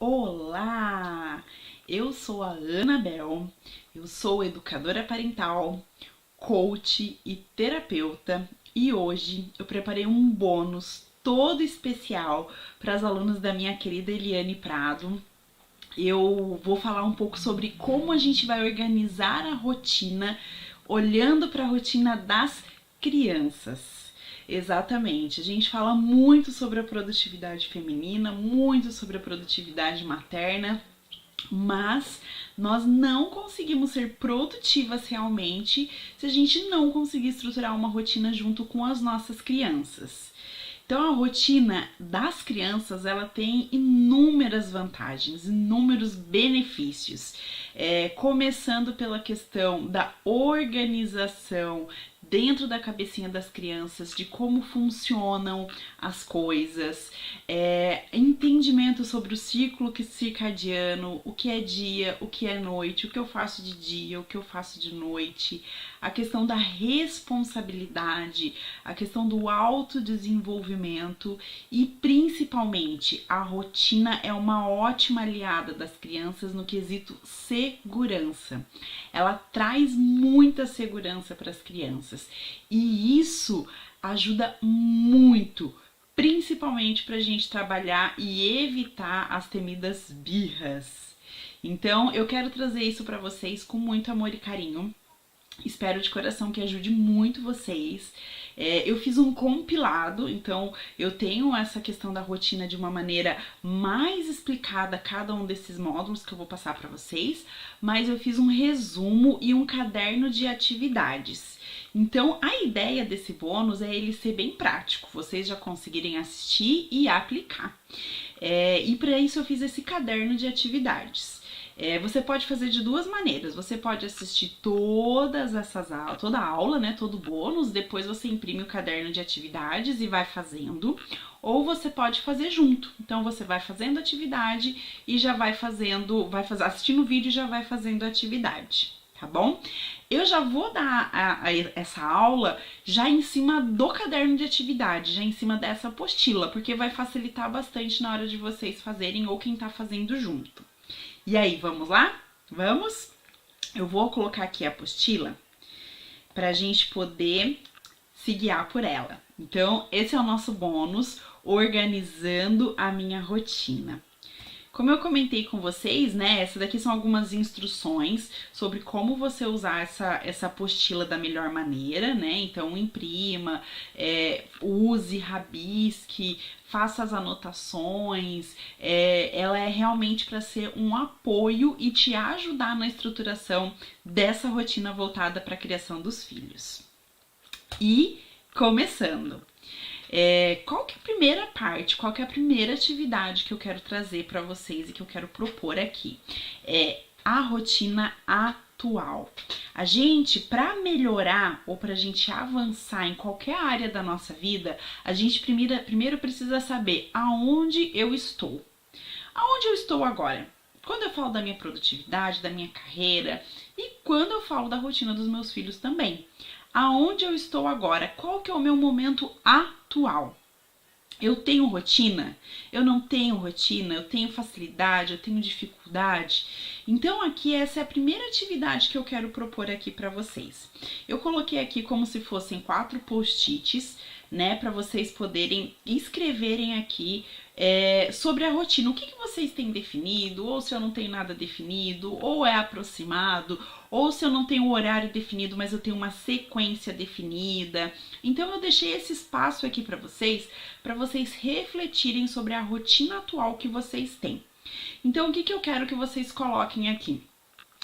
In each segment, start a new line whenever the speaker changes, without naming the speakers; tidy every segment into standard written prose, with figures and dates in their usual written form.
Olá! Eu sou a Anabel, eu sou educadora parental, coach e terapeuta e hoje eu preparei um bônus todo especial para as alunas da minha querida Eliane Prado. Eu vou falar um pouco sobre como a gente vai organizar a rotina olhando para a rotina das crianças. Exatamente, a gente fala muito sobre a produtividade feminina, muito sobre a produtividade materna, mas nós não conseguimos ser produtivas realmente se a gente não conseguir estruturar uma rotina junto com as nossas crianças. Então a rotina das crianças ela tem inúmeras vantagens, inúmeros benefícios, começando pela questão da organização dentro da cabecinha das crianças, de como funcionam as coisas, entendimento sobre o ciclo circadiano, o que é dia, o que é noite, o que eu faço de dia, o que eu faço de noite, a questão da responsabilidade, a questão do autodesenvolvimento e principalmente a rotina é uma ótima aliada das crianças no quesito segurança. Ela traz muita segurança para as crianças e isso ajuda muito, principalmente para a gente trabalhar e evitar as temidas birras. Então eu quero trazer isso para vocês com muito amor e carinho. Espero de coração que ajude muito vocês. Eu fiz um compilado, então eu tenho essa questão da rotina de uma maneira mais explicada, cada um desses módulos que eu vou passar para vocês, mas eu fiz um resumo e um caderno de atividades. Então a ideia desse bônus é ele ser bem prático, vocês já conseguirem assistir e aplicar. E para isso eu fiz esse caderno de atividades. Você pode fazer de duas maneiras. Você pode assistir todas essas aulas, toda a aula, né, todo o bônus, depois você imprime o caderno de atividades e vai fazendo, ou você pode fazer junto. Então você vai fazendo atividade e já vai fazendo, assistindo o vídeo e já vai fazendo a atividade, tá bom? Eu já vou dar essa aula já em cima do caderno de atividade, já em cima dessa apostila, porque vai facilitar bastante na hora de vocês fazerem ou quem tá fazendo junto. E aí, vamos lá? Vamos? Eu vou colocar aqui a apostila para a gente poder se guiar por ela. Então, esse é o nosso bônus, organizando a minha rotina. Como eu comentei com vocês, né, essa daqui são algumas instruções sobre como você usar essa apostila da melhor maneira, né, então imprima, use, rabisque, faça as anotações, ela é realmente para ser um apoio e te ajudar na estruturação dessa rotina voltada para a criação dos filhos. E começando! Qual que é a primeira parte, qual que é a primeira atividade que eu quero trazer para vocês e que eu quero propor aqui? A rotina atual. A gente, para melhorar ou para a gente avançar em qualquer área da nossa vida, a gente primeiro precisa saber aonde eu estou. Aonde eu estou agora? Quando eu falo da minha produtividade, da minha carreira e quando eu falo da rotina dos meus filhos também. Aonde eu estou agora? Qual que é o meu momento atual? Eu tenho rotina? Eu não tenho rotina? Eu tenho facilidade? Eu tenho dificuldade? Então aqui essa é a primeira atividade que eu quero propor aqui para vocês. Eu coloquei aqui como se fossem 4 post-its, né, para vocês poderem escreverem aqui sobre a rotina. O que vocês têm definido, ou se eu não tenho nada definido, ou é aproximado, ou se eu não tenho o horário definido, mas eu tenho uma sequência definida. Então eu deixei esse espaço aqui para vocês refletirem sobre a rotina atual que vocês têm. Então o que eu quero que vocês coloquem aqui?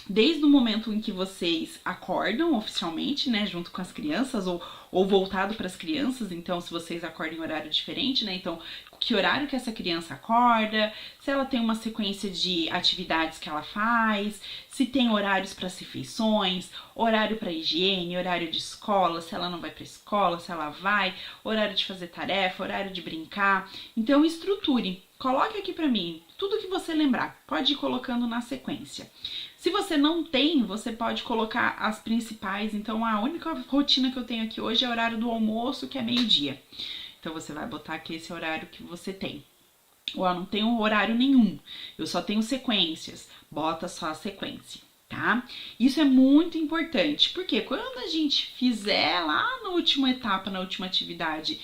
Desde o momento em que vocês acordam oficialmente, né, junto com as crianças, ou voltado para as crianças, então se vocês acordam em horário diferente, né, então que horário que essa criança acorda, se ela tem uma sequência de atividades que ela faz, se tem horários para as refeições, horário para higiene, horário de escola, se ela não vai para escola, se ela vai, horário de fazer tarefa, horário de brincar. Então estruture, coloque aqui para mim tudo que você lembrar, pode ir colocando na sequência. Se você não tem, você pode colocar as principais. Então, a única rotina que eu tenho aqui hoje é o horário do almoço, que é meio-dia. Então, você vai botar aqui esse horário que você tem. Ou não tenho horário nenhum, eu só tenho sequências. Bota só a sequência, tá? Isso é muito importante, porque quando a gente fizer lá na última etapa, na última atividade,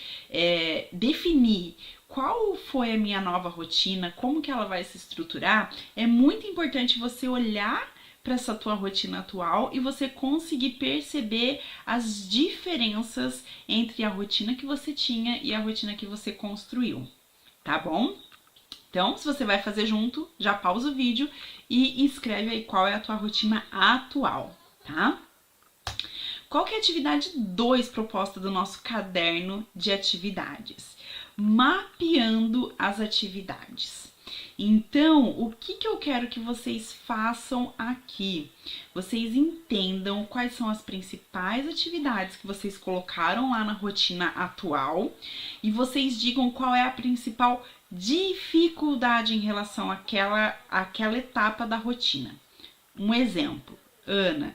definir qual foi a minha nova rotina, como que ela vai se estruturar, é muito importante você olhar para essa tua rotina atual e você conseguir perceber as diferenças entre a rotina que você tinha e a rotina que você construiu, tá bom? Então, se você vai fazer junto, já pausa o vídeo e escreve aí qual é a tua rotina atual, tá? Qual que é a atividade 2 proposta do nosso caderno de atividades? Mapeando as atividades. Então, o que eu quero que vocês façam aqui? Vocês entendam quais são as principais atividades que vocês colocaram lá na rotina atual e vocês digam qual é a principal dificuldade em relação àquela etapa da rotina. Um exemplo, Ana,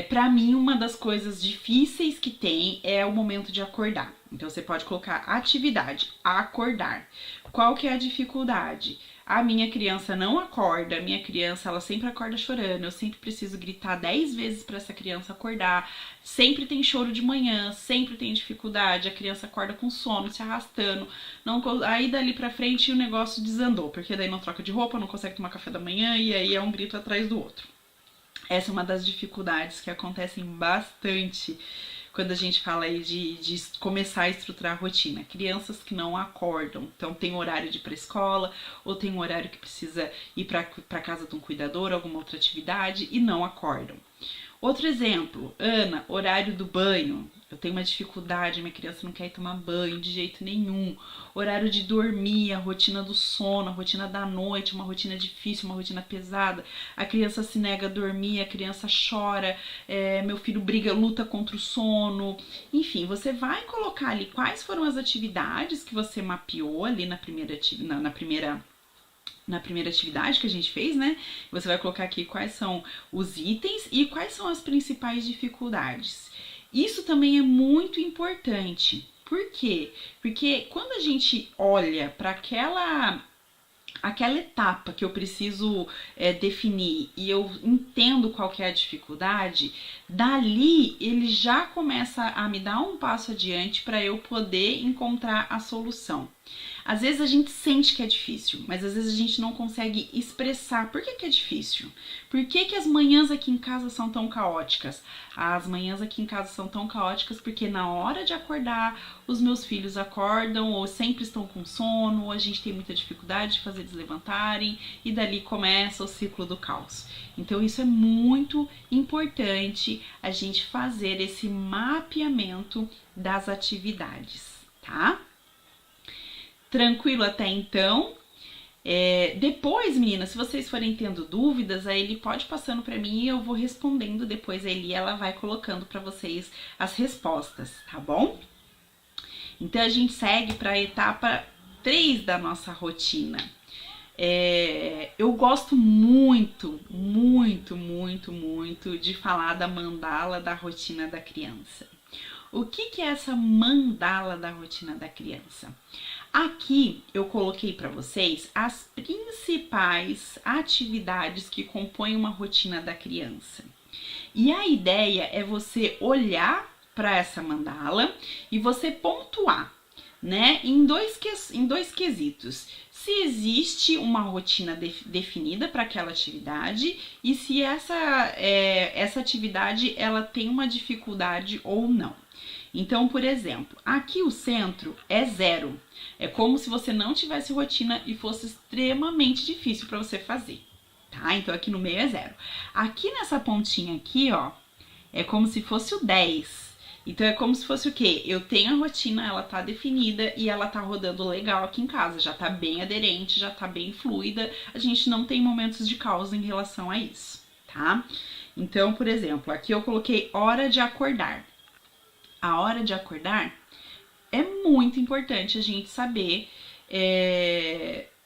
para mim uma das coisas difíceis que tem é o momento de acordar. Então você pode colocar atividade, acordar. Qual que é a dificuldade? A minha criança não acorda, a minha criança ela sempre acorda chorando, eu sempre preciso gritar 10 vezes para essa criança acordar, sempre tem choro de manhã, sempre tem dificuldade, a criança acorda com sono, se arrastando, não, aí dali pra frente o negócio desandou, porque daí não troca de roupa, não consegue tomar café da manhã e aí é um grito atrás do outro. Essa é uma das dificuldades que acontecem bastante quando a gente fala aí de começar a estruturar a rotina. Crianças que não acordam, então tem horário de ir pra escola, ou tem um horário que precisa ir pra casa de um cuidador, alguma outra atividade, e não acordam. Outro exemplo, Ana, horário do banho. Eu tenho uma dificuldade, minha criança não quer ir tomar banho de jeito nenhum. Horário de dormir, a rotina do sono, a rotina da noite, uma rotina difícil, uma rotina pesada. A criança se nega a dormir, a criança chora, meu filho briga, luta contra o sono. Enfim, você vai colocar ali quais foram as atividades que você mapeou ali na primeira atividade que a gente fez, né? Você vai colocar aqui quais são os itens e quais são as principais dificuldades. Isso também é muito importante. Por quê? Porque quando a gente olha para aquela etapa que eu preciso definir e eu entendo qual que é a dificuldade, dali ele já começa a me dar um passo adiante para eu poder encontrar a solução. Às vezes a gente sente que é difícil, mas às vezes a gente não consegue expressar por que é difícil. Por que as manhãs aqui em casa são tão caóticas? As manhãs aqui em casa são tão caóticas porque na hora de acordar, os meus filhos acordam ou sempre estão com sono, ou a gente tem muita dificuldade de fazer eles levantarem e dali começa o ciclo do caos. Então isso é muito importante a gente fazer esse mapeamento das atividades, tá? Tranquilo até então? Depois, meninas, se vocês forem tendo dúvidas, a Eli pode passando para mim e eu vou respondendo depois. A Eli ela vai colocando para vocês as respostas, tá bom? Então a gente segue para a etapa 3 da nossa rotina. Eu gosto muito, muito, muito, muito de falar da mandala da rotina da criança. O que é essa mandala da rotina da criança? Aqui eu coloquei para vocês as principais atividades que compõem uma rotina da criança. E a ideia é você olhar para essa mandala e você pontuar, né, em dois quesitos. Se existe uma rotina definida para aquela atividade e se essa atividade ela tem uma dificuldade ou não. Então, por exemplo, aqui o centro é 0. É como se você não tivesse rotina e fosse extremamente difícil para você fazer, tá? Então aqui no meio é 0. Aqui nessa pontinha aqui, ó, é como se fosse o 10. Então é como se fosse o quê? Eu tenho a rotina, ela tá definida e ela tá rodando legal aqui em casa, já tá bem aderente, já tá bem fluida, a gente não tem momentos de caos em relação a isso, tá? Então, por exemplo, aqui eu coloquei hora de acordar. A hora de acordar é muito importante a gente saber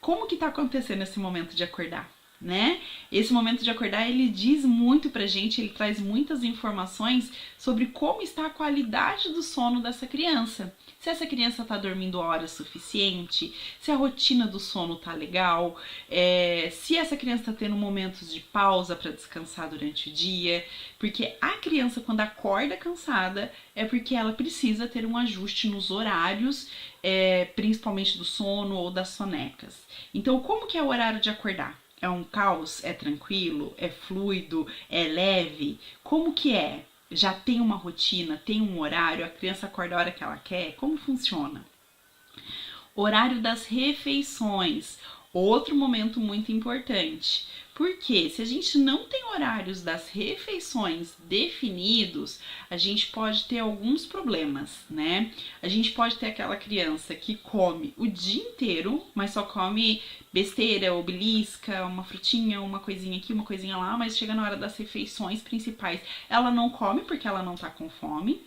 como que tá acontecendo esse momento de acordar, né? Esse momento de acordar, ele diz muito pra gente, ele traz muitas informações sobre como está a qualidade do sono dessa criança. Se essa criança tá dormindo horas suficiente, se a rotina do sono tá legal, se essa criança tá tendo momentos de pausa para descansar durante o dia, porque a criança quando acorda cansada é porque ela precisa ter um ajuste nos horários, principalmente do sono ou das sonecas. Então, como que é o horário de acordar? É um caos? É tranquilo? É fluido? É leve? Como que é? Já tem uma rotina? Tem um horário? A criança acorda a hora que ela quer? Como funciona? Horário das refeições, outro momento muito importante. Porque se a gente não tem horários das refeições definidos, a gente pode ter alguns problemas, né? A gente pode ter aquela criança que come o dia inteiro, mas só come besteira ou belisca, uma frutinha, uma coisinha aqui, uma coisinha lá, mas chega na hora das refeições principais, ela não come porque ela não tá com fome,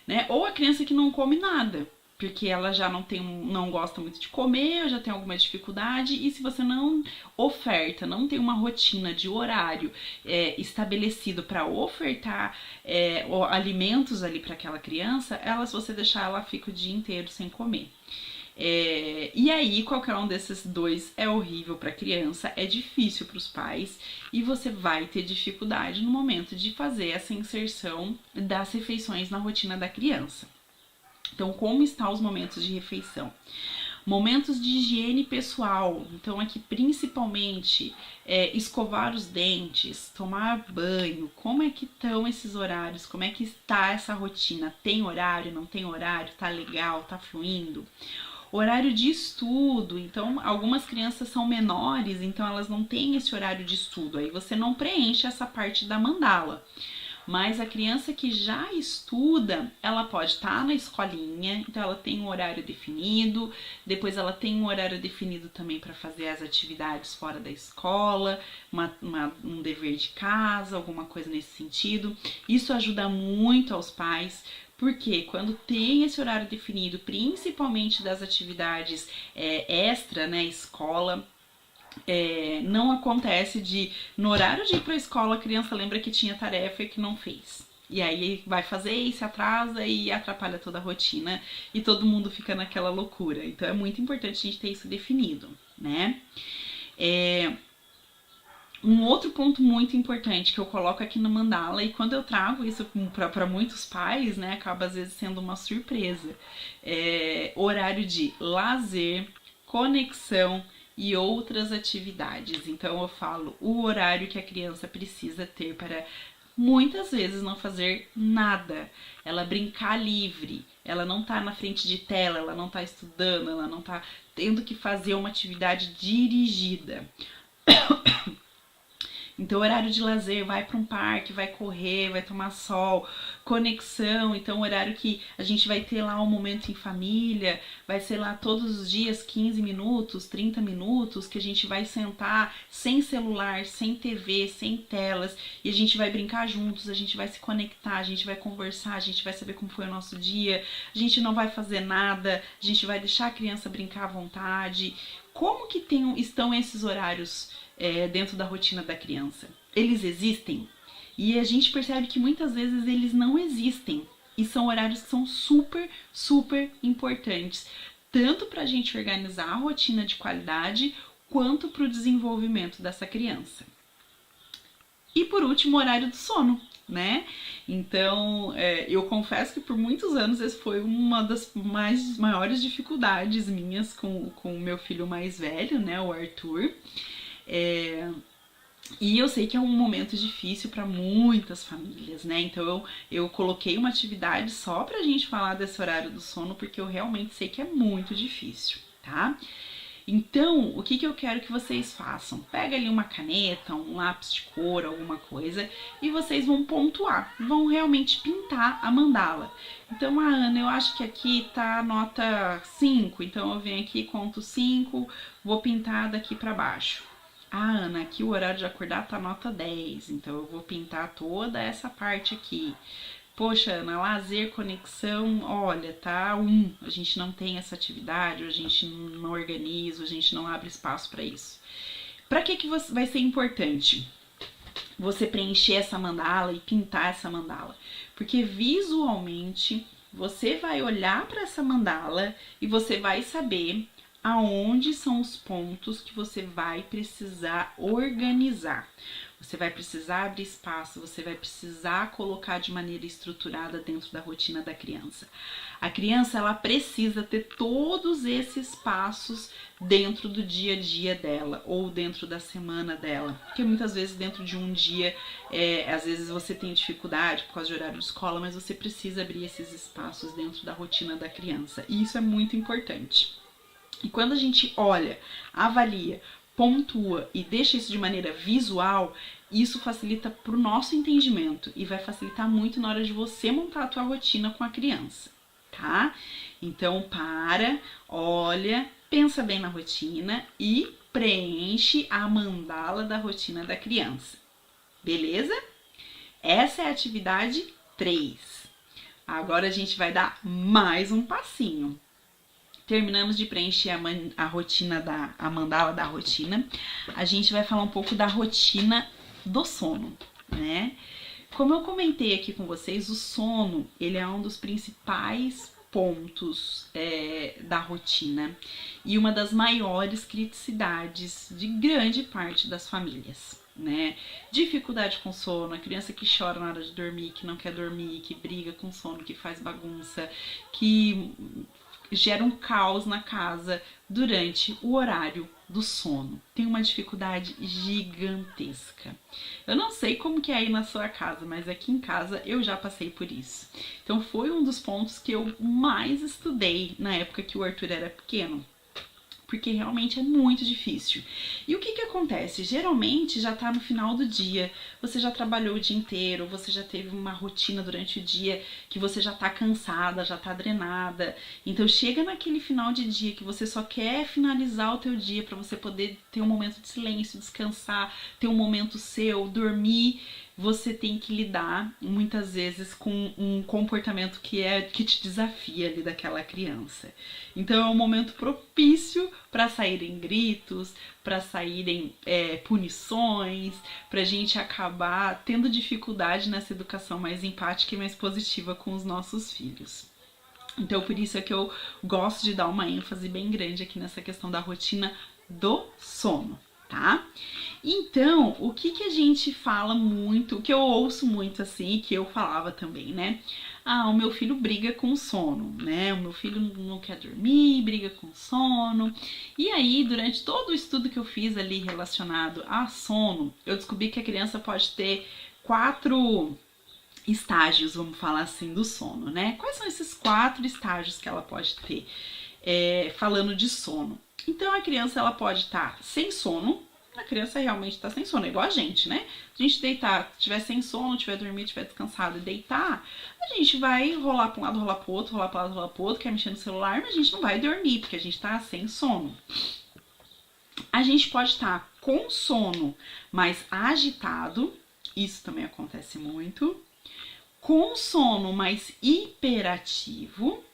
né? Ou a criança que não come nada, porque ela já não gosta muito de comer, já tem alguma dificuldade, e se você não oferta, não tem uma rotina de horário estabelecido para ofertar alimentos ali para aquela criança, se você deixar, ela fica o dia inteiro sem comer. E aí, qualquer um desses dois é horrível para a criança, é difícil para os pais e você vai ter dificuldade no momento de fazer essa inserção das refeições na rotina da criança. Então, como estão os momentos de refeição? Momentos de higiene pessoal. Então, aqui principalmente escovar os dentes, tomar banho. Como é que estão esses horários? Como é que está essa rotina? Tem horário? Não tem horário? Tá legal? Tá fluindo? Horário de estudo, então algumas crianças são menores, então elas não têm esse horário de estudo, aí você não preenche essa parte da mandala. Mas a criança que já estuda, ela pode estar na escolinha, então ela tem um horário definido, depois ela tem um horário definido também para fazer as atividades fora da escola, um dever de casa, alguma coisa nesse sentido. Isso ajuda muito aos pais, porque quando tem esse horário definido, principalmente das atividades extra, né, escola, não acontece no horário de ir para a escola, a criança lembra que tinha tarefa e que não fez. E aí vai fazer e se atrasa e atrapalha toda a rotina e todo mundo fica naquela loucura. Então é muito importante a gente ter isso definido, né? Um outro ponto muito importante que eu coloco aqui na mandala, e quando eu trago isso para muitos pais, né, acaba às vezes sendo uma surpresa, horário de lazer, conexão e outras atividades. Então eu falo o horário que a criança precisa ter para muitas vezes não fazer nada, ela brincar livre, ela não tá na frente de tela, ela não tá estudando, ela não tá tendo que fazer uma atividade dirigida. Então, horário de lazer, vai para um parque, vai correr, vai tomar sol, conexão. Então, horário que a gente vai ter lá um momento em família, vai ser lá todos os dias 15 minutos, 30 minutos, que a gente vai sentar sem celular, sem TV, sem telas, e a gente vai brincar juntos, a gente vai se conectar, a gente vai conversar, a gente vai saber como foi o nosso dia, a gente não vai fazer nada, a gente vai deixar a criança brincar à vontade. Como que estão esses horários dentro da rotina da criança? Eles existem? E a gente percebe que muitas vezes eles não existem. E são horários que são super, super importantes. Tanto para a gente organizar a rotina de qualidade, quanto para o desenvolvimento dessa criança. E por último, o horário do sono, né? Então, eu confesso que por muitos anos esse foi uma das maiores dificuldades minhas com o meu filho mais velho, né, o Arthur. E eu sei que é um momento difícil para muitas famílias, né? Então eu coloquei uma atividade só pra gente falar desse horário do sono, porque eu realmente sei que é muito difícil, tá? Então, o que eu quero que vocês façam? Pega ali uma caneta, um lápis de cor, alguma coisa, e vocês vão pontuar, vão realmente pintar a mandala. Então, Ana, eu acho que aqui tá a nota 5, então eu venho aqui, conto 5, vou pintar daqui para baixo. Ana, aqui o horário de acordar tá nota 10, então eu vou pintar toda essa parte aqui. Poxa, Ana, lazer, conexão, olha, tá 1, a gente não tem essa atividade, a gente não organiza, a gente não abre espaço para isso. Para que vai ser importante você preencher essa mandala e pintar essa mandala? Porque visualmente você vai olhar para essa mandala e você vai saber aonde são os pontos que você vai precisar organizar. Você vai precisar abrir espaço, você vai precisar colocar de maneira estruturada dentro da rotina da criança. A criança, ela precisa ter todos esses passos dentro do dia a dia dela ou dentro da semana dela, porque muitas vezes dentro de um dia, às vezes você tem dificuldade por causa de horário de escola, mas você precisa abrir esses espaços dentro da rotina da criança, e isso é muito importante. E quando a gente olha, avalia, pontua e deixa isso de maneira visual, isso facilita para o nosso entendimento e vai facilitar muito na hora de você montar a tua rotina com a criança, tá? Então olha, pensa bem na rotina e preenche a mandala da rotina da criança, beleza? Essa é a atividade 3. Agora a gente vai dar mais um passinho. Terminamos de preencher a rotina a mandala da rotina. A gente vai falar um pouco da rotina do sono, né? Como eu comentei aqui com vocês, o sono, ele é um dos principais pontos da rotina e uma das maiores criticidades de grande parte das famílias, né? Dificuldade com sono, a criança que chora na hora de dormir, que não quer dormir, que briga com sono, que faz bagunça, que gera um caos na casa durante o horário do sono. Tem uma dificuldade gigantesca. Eu não sei como que é aí na sua casa, mas aqui em casa eu já passei por isso. Então foi um dos pontos que eu mais estudei na época que o Arthur era pequeno, porque realmente é muito difícil. E o que acontece? Geralmente já tá no final do dia, você já trabalhou o dia inteiro, você já teve uma rotina durante o dia que você já tá cansada, já tá drenada. Então chega naquele final de dia que você só quer finalizar o teu dia para você poder ter um momento de silêncio, descansar, ter um momento seu, dormir. Você tem que lidar muitas vezes com um comportamento que te desafia ali daquela criança. Então é um momento propício para saírem gritos, para saírem punições, para a gente acabar tendo dificuldade nessa educação mais empática e mais positiva com os nossos filhos. Então por isso é que eu gosto de dar uma ênfase bem grande aqui nessa questão da rotina do sono, tá? Então, o que a gente fala muito, o que eu ouço muito assim, que eu falava também, né? Ah, o meu filho briga com sono, né? O meu filho não quer dormir, briga com sono. E aí, durante todo o estudo que eu fiz ali relacionado a sono, eu descobri que a criança pode ter 4 estágios, vamos falar assim, do sono, né? Quais são esses 4 estágios que ela pode ter falando de sono? Então, a criança ela pode estar sem sono. A criança realmente tá sem sono, é igual a gente, né? Se a gente deitar, tiver sem sono, tiver dormido, tiver descansado e deitar, a gente vai rolar pra um lado, rolar pro outro, rolar pra lado, rolar pro outro, quer mexer no celular, mas a gente não vai dormir, porque a gente tá sem sono. A gente pode estar com sono mais agitado, isso também acontece muito, com sono mais hiperativo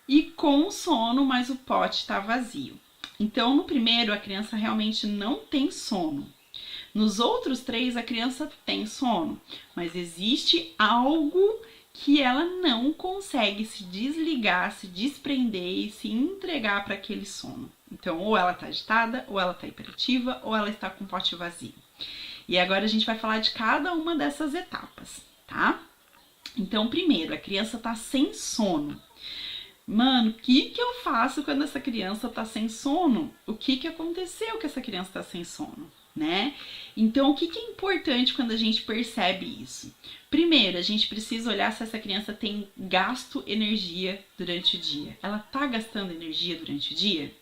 e com sono mais o pote tá vazio. Então, no primeiro, a criança realmente não tem sono. Nos outros 3, a criança tem sono, mas existe algo que ela não consegue se desligar, se desprender e se entregar para aquele sono. Então, ou ela está agitada, ou ela está hiperativa, ou ela está com o pote vazio. E agora a gente vai falar de cada uma dessas etapas, tá? Então, primeiro, a criança está sem sono. Mano, o que eu faço quando essa criança tá sem sono? O que aconteceu que essa criança tá sem sono, né? Então, o que é importante quando a gente percebe isso? Primeiro, a gente precisa olhar se essa criança tem gasto energia durante o dia. Ela tá gastando energia durante o dia?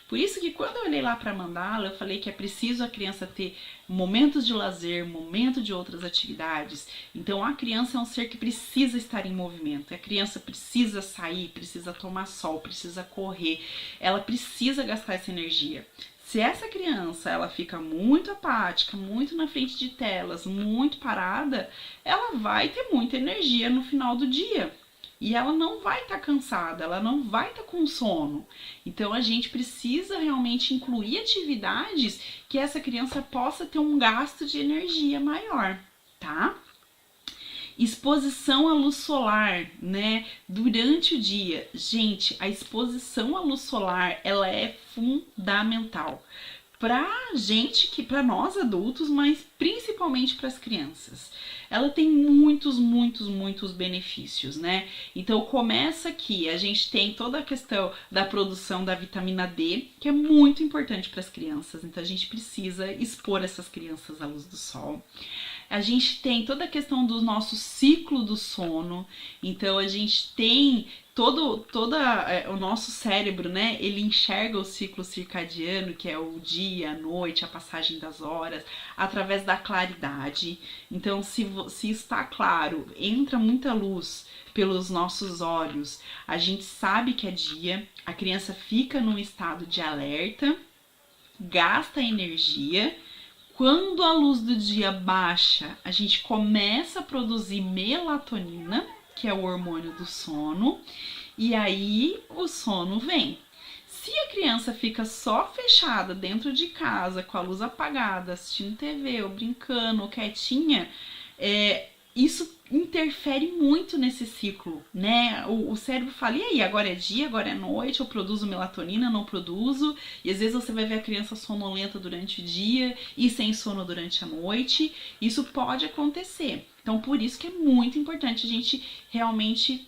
Por isso que quando eu olhei lá para a mandala, eu falei que é preciso a criança ter momentos de lazer, momento de outras atividades. Então a criança é um ser que precisa estar em movimento. A criança precisa sair, precisa tomar sol, precisa correr. Ela precisa gastar essa energia. Se essa criança ela fica muito apática, muito na frente de telas, muito parada, ela vai ter muita energia no final do dia. e ela não vai estar cansada, ela não vai estar com sono. Então a gente precisa realmente incluir atividades que essa criança possa ter um gasto de energia maior, tá? Exposição à luz solar, né? Durante o dia. Gente, a exposição à luz solar, ela é fundamental pra gente, que para nós adultos, mas principalmente para as crianças. Ela tem muitos benefícios, né? Então começa aqui, a gente tem toda a questão da produção da vitamina D, que é muito importante para as crianças. Então a gente precisa expor essas crianças à luz do sol. A gente tem toda a questão do nosso ciclo do sono. Então a gente tem o nosso cérebro, né? Ele enxerga o ciclo circadiano, que é o dia, a noite, a passagem das horas, através da claridade. Então, se está claro, entra muita luz pelos nossos olhos, a gente sabe que é dia, a criança fica num estado de alerta, gasta energia. Quando a luz do dia baixa, a gente começa a produzir melatonina, que é o hormônio do sono, e aí o sono vem. Se a criança fica só fechada dentro de casa, com a luz apagada, assistindo TV, ou brincando, ou quietinha, isso interfere muito nesse ciclo, né? O cérebro fala, e aí, agora é dia, agora é noite, eu produzo melatonina, não produzo, e às vezes você vai ver a criança sonolenta durante o dia e sem sono durante a noite. Isso pode acontecer. Então, por isso que é muito importante a gente realmente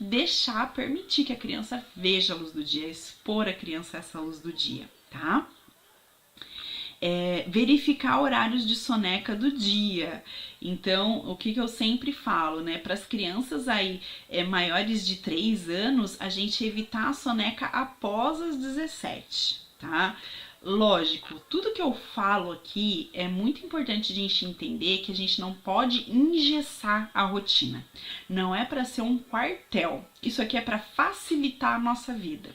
permitir que a criança veja a luz do dia, expor a criança a essa luz do dia, tá? Verificar horários de soneca do dia. Então, o que eu sempre falo, né? Para as crianças aí maiores de 3 anos, a gente evitar a soneca após as 17, tá? Lógico, tudo que eu falo aqui é muito importante a gente entender que a gente não pode engessar a rotina. Não é para ser um quartel. Isso aqui é para facilitar a nossa vida.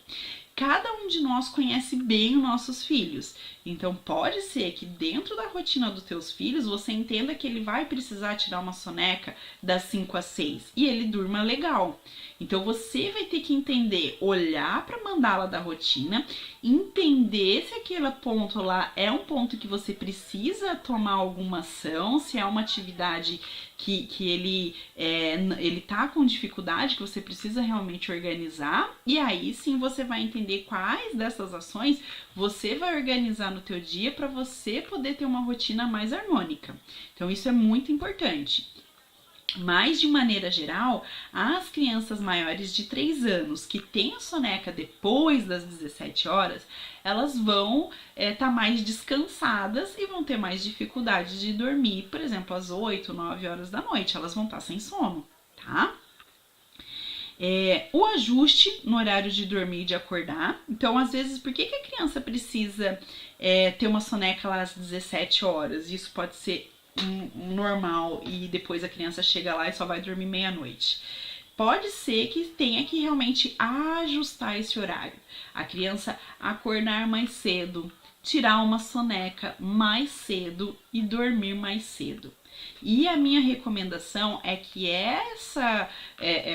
Cada um de nós conhece bem os nossos filhos. Então pode ser que dentro da rotina dos teus filhos você entenda que ele vai precisar tirar uma soneca das 5 às 6 e ele durma legal. Então você vai ter que entender, olhar para a mandala da rotina, entender se aquele ponto lá é um ponto que você precisa tomar alguma ação, se é uma atividade que ele tá com dificuldade, que você precisa realmente organizar, e aí sim você vai entender quais dessas ações você vai organizar no teu dia para você poder ter uma rotina mais harmônica. Então isso é muito importante. Mas, de maneira geral, as crianças maiores de 3 anos que têm a soneca depois das 17 horas, elas vão estar mais descansadas e vão ter mais dificuldade de dormir, por exemplo, às 8, 9 horas da noite, elas vão estar sem sono, tá? O ajuste no horário de dormir e de acordar. Então, às vezes, por que a criança precisa ter uma soneca lá às 17 horas? Isso pode ser normal e depois a criança chega lá e só vai dormir meia-noite. Pode ser que tenha que realmente ajustar esse horário. A criança acordar mais cedo, tirar uma soneca mais cedo e dormir mais cedo. E a minha recomendação é que essa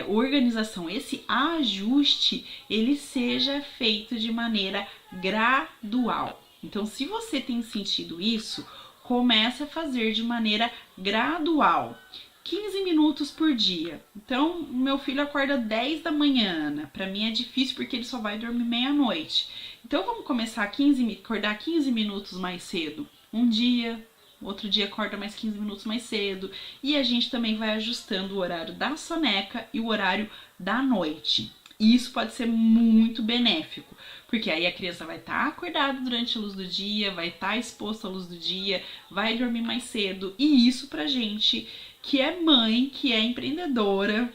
organização, esse ajuste, ele seja feito de maneira gradual. Então, se você tem sentido isso, comece a fazer de maneira gradual. 15 minutos por dia. Então, meu filho acorda 10 da manhã, Ana. Para mim é difícil porque ele só vai dormir meia-noite. Então, vamos começar acordar 15 minutos mais cedo. Um dia, outro dia acorda mais 15 minutos mais cedo. E a gente também vai ajustando o horário da soneca e o horário da noite. E isso pode ser muito benéfico, porque aí a criança vai estar acordada durante a luz do dia, vai estar exposta à luz do dia, vai dormir mais cedo. E isso pra gente que é mãe, que é empreendedora,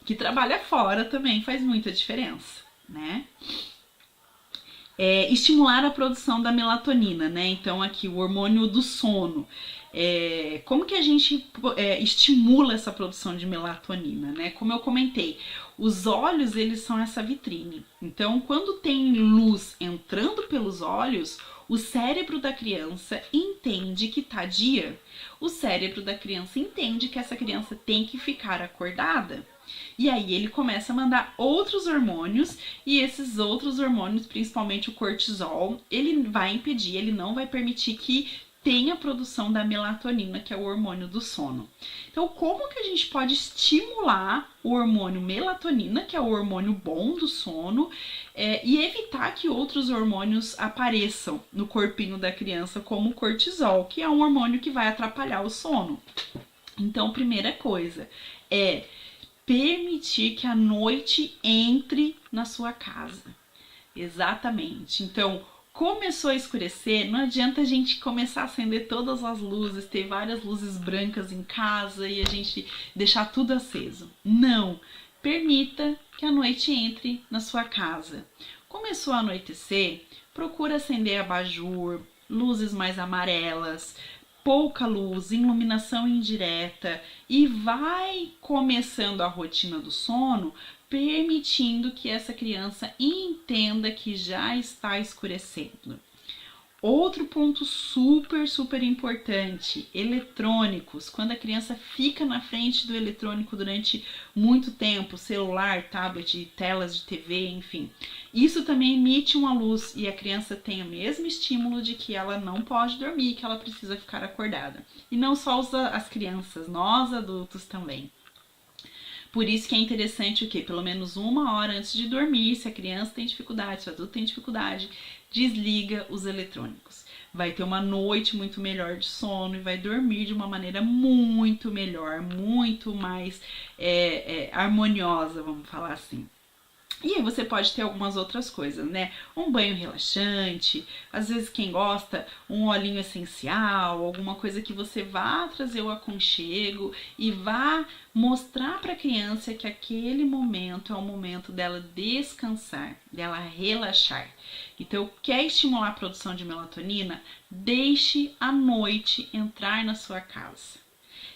que trabalha fora também faz muita diferença, né? Estimular a produção da melatonina, né? Então aqui o hormônio do sono. Como que a gente estimula essa produção de melatonina, né? Como eu comentei, os olhos, eles são essa vitrine. Então, quando tem luz entrando pelos olhos, O cérebro da criança entende que tá dia. O cérebro da criança entende que essa criança tem que ficar acordada. E aí ele começa a mandar outros hormônios, e esses outros hormônios, principalmente o cortisol, ele vai impedir, ele não vai permitir que tenha a produção da melatonina, que é o hormônio do sono. Então, como que a gente pode estimular o hormônio melatonina, que é o hormônio bom do sono, e evitar que outros hormônios apareçam no corpinho da criança, como o cortisol, que é um hormônio que vai atrapalhar o sono? Então, primeira coisa é permitir que a noite entre na sua casa. Exatamente. Então, começou a escurecer, não adianta a gente começar a acender todas as luzes, ter várias luzes brancas em casa e a gente deixar tudo aceso. Não! Permita que a noite entre na sua casa. Começou a anoitecer, procura acender abajur, luzes mais amarelas, pouca luz, iluminação indireta, e vai começando a rotina do sono, permitindo que essa criança entenda que já está escurecendo. Outro ponto super importante, eletrônicos. Quando a criança fica na frente do eletrônico durante muito tempo, celular, tablet, telas de TV, enfim, isso também emite uma luz e a criança tem o mesmo estímulo de que ela não pode dormir, que ela precisa ficar acordada. E não só as crianças, nós adultos também. Por isso que é interessante o quê? Pelo menos 1 hora antes de dormir, se a criança tem dificuldade, se o adulto tem dificuldade, desliga os eletrônicos. Vai ter uma noite muito melhor de sono e vai dormir de uma maneira muito melhor, muito mais harmoniosa, vamos falar assim. E aí você pode ter algumas outras coisas, né? Um banho relaxante, às vezes quem gosta, um olhinho essencial, alguma coisa que você vá trazer o aconchego e vá mostrar para a criança que aquele momento é o momento dela descansar, dela relaxar. Então, quer estimular a produção de melatonina? Deixe a noite entrar na sua casa.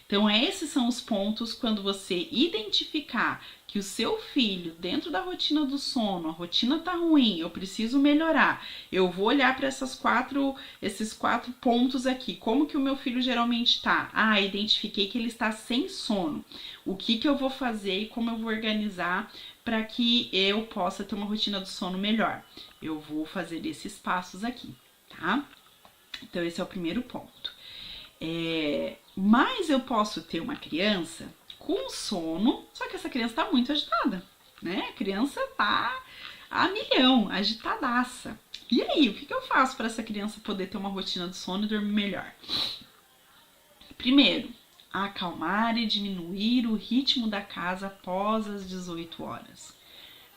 Então, esses são os pontos quando você identificar que o seu filho, dentro da rotina do sono, a rotina tá ruim, eu preciso melhorar. Eu vou olhar para esses quatro pontos aqui. Como que o meu filho geralmente tá? Ah, identifiquei que ele está sem sono. O que eu vou fazer e como eu vou organizar para que eu possa ter uma rotina do sono melhor? Eu vou fazer esses passos aqui, tá? Então, esse é o primeiro ponto. Mas eu posso ter uma criança com sono, só que essa criança tá muito agitada, né? A criança tá a milhão, agitadaça. E aí, o que eu faço para essa criança poder ter uma rotina de sono e dormir melhor? Primeiro, acalmar e diminuir o ritmo da casa após as 18 horas.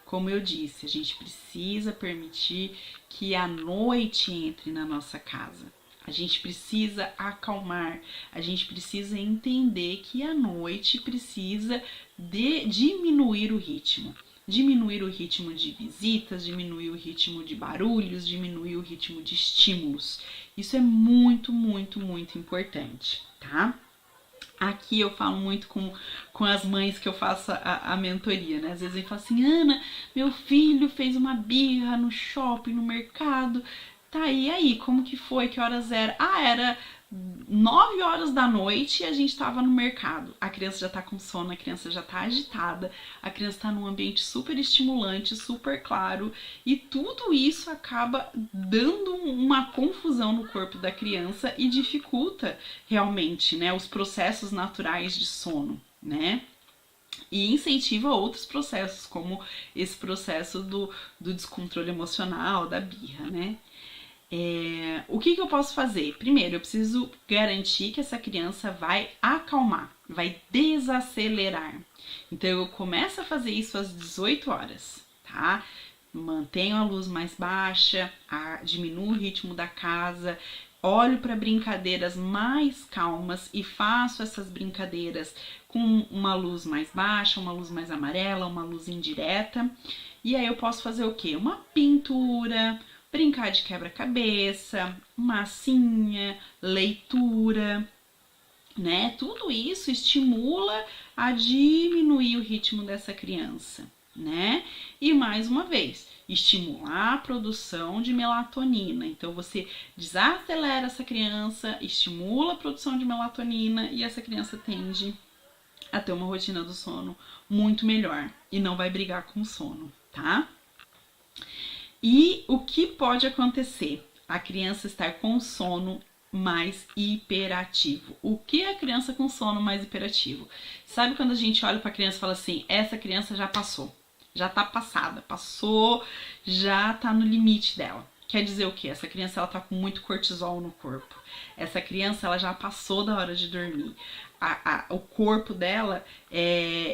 Como eu disse, a gente precisa permitir que a noite entre na nossa casa. A gente precisa acalmar, a gente precisa entender que a noite precisa diminuir o ritmo. Diminuir o ritmo de visitas, diminuir o ritmo de barulhos, diminuir o ritmo de estímulos. Isso é muito importante, tá? Aqui eu falo muito com as mães que eu faço a mentoria, né? Às vezes eu falo assim, Ana, meu filho fez uma birra no shopping, no mercado. Tá, e aí, como que foi? Que horas era? Ah, era 9 horas da noite e a gente tava no mercado. A criança já tá com sono, a criança já tá agitada, a criança tá num ambiente super estimulante, super claro, e tudo isso acaba dando uma confusão no corpo da criança e dificulta realmente, né, os processos naturais de sono, né? E incentiva outros processos, como esse processo do descontrole emocional, da birra, né? O que eu posso fazer? Primeiro, eu preciso garantir que essa criança vai acalmar, vai desacelerar. Então, eu começo a fazer isso às 18 horas, tá? Mantenho a luz mais baixa, diminuo o ritmo da casa, olho para brincadeiras mais calmas e faço essas brincadeiras com uma luz mais baixa, uma luz mais amarela, uma luz indireta. E aí eu posso fazer o quê? Uma pintura, brincar de quebra-cabeça, massinha, leitura, né? Tudo isso estimula a diminuir o ritmo dessa criança, né? E mais uma vez, estimular a produção de melatonina. Então você desacelera essa criança, estimula a produção de melatonina e essa criança tende a ter uma rotina do sono muito melhor e não vai brigar com o sono, tá? E o que pode acontecer? A criança estar com sono mais hiperativo. O que é a criança com sono mais hiperativo? Sabe quando a gente olha para a criança e fala assim, essa criança já passou, já tá passada, passou, já tá no limite dela. Quer dizer o quê? Essa criança ela tá com muito cortisol no corpo. Essa criança ela já passou da hora de dormir. O corpo dela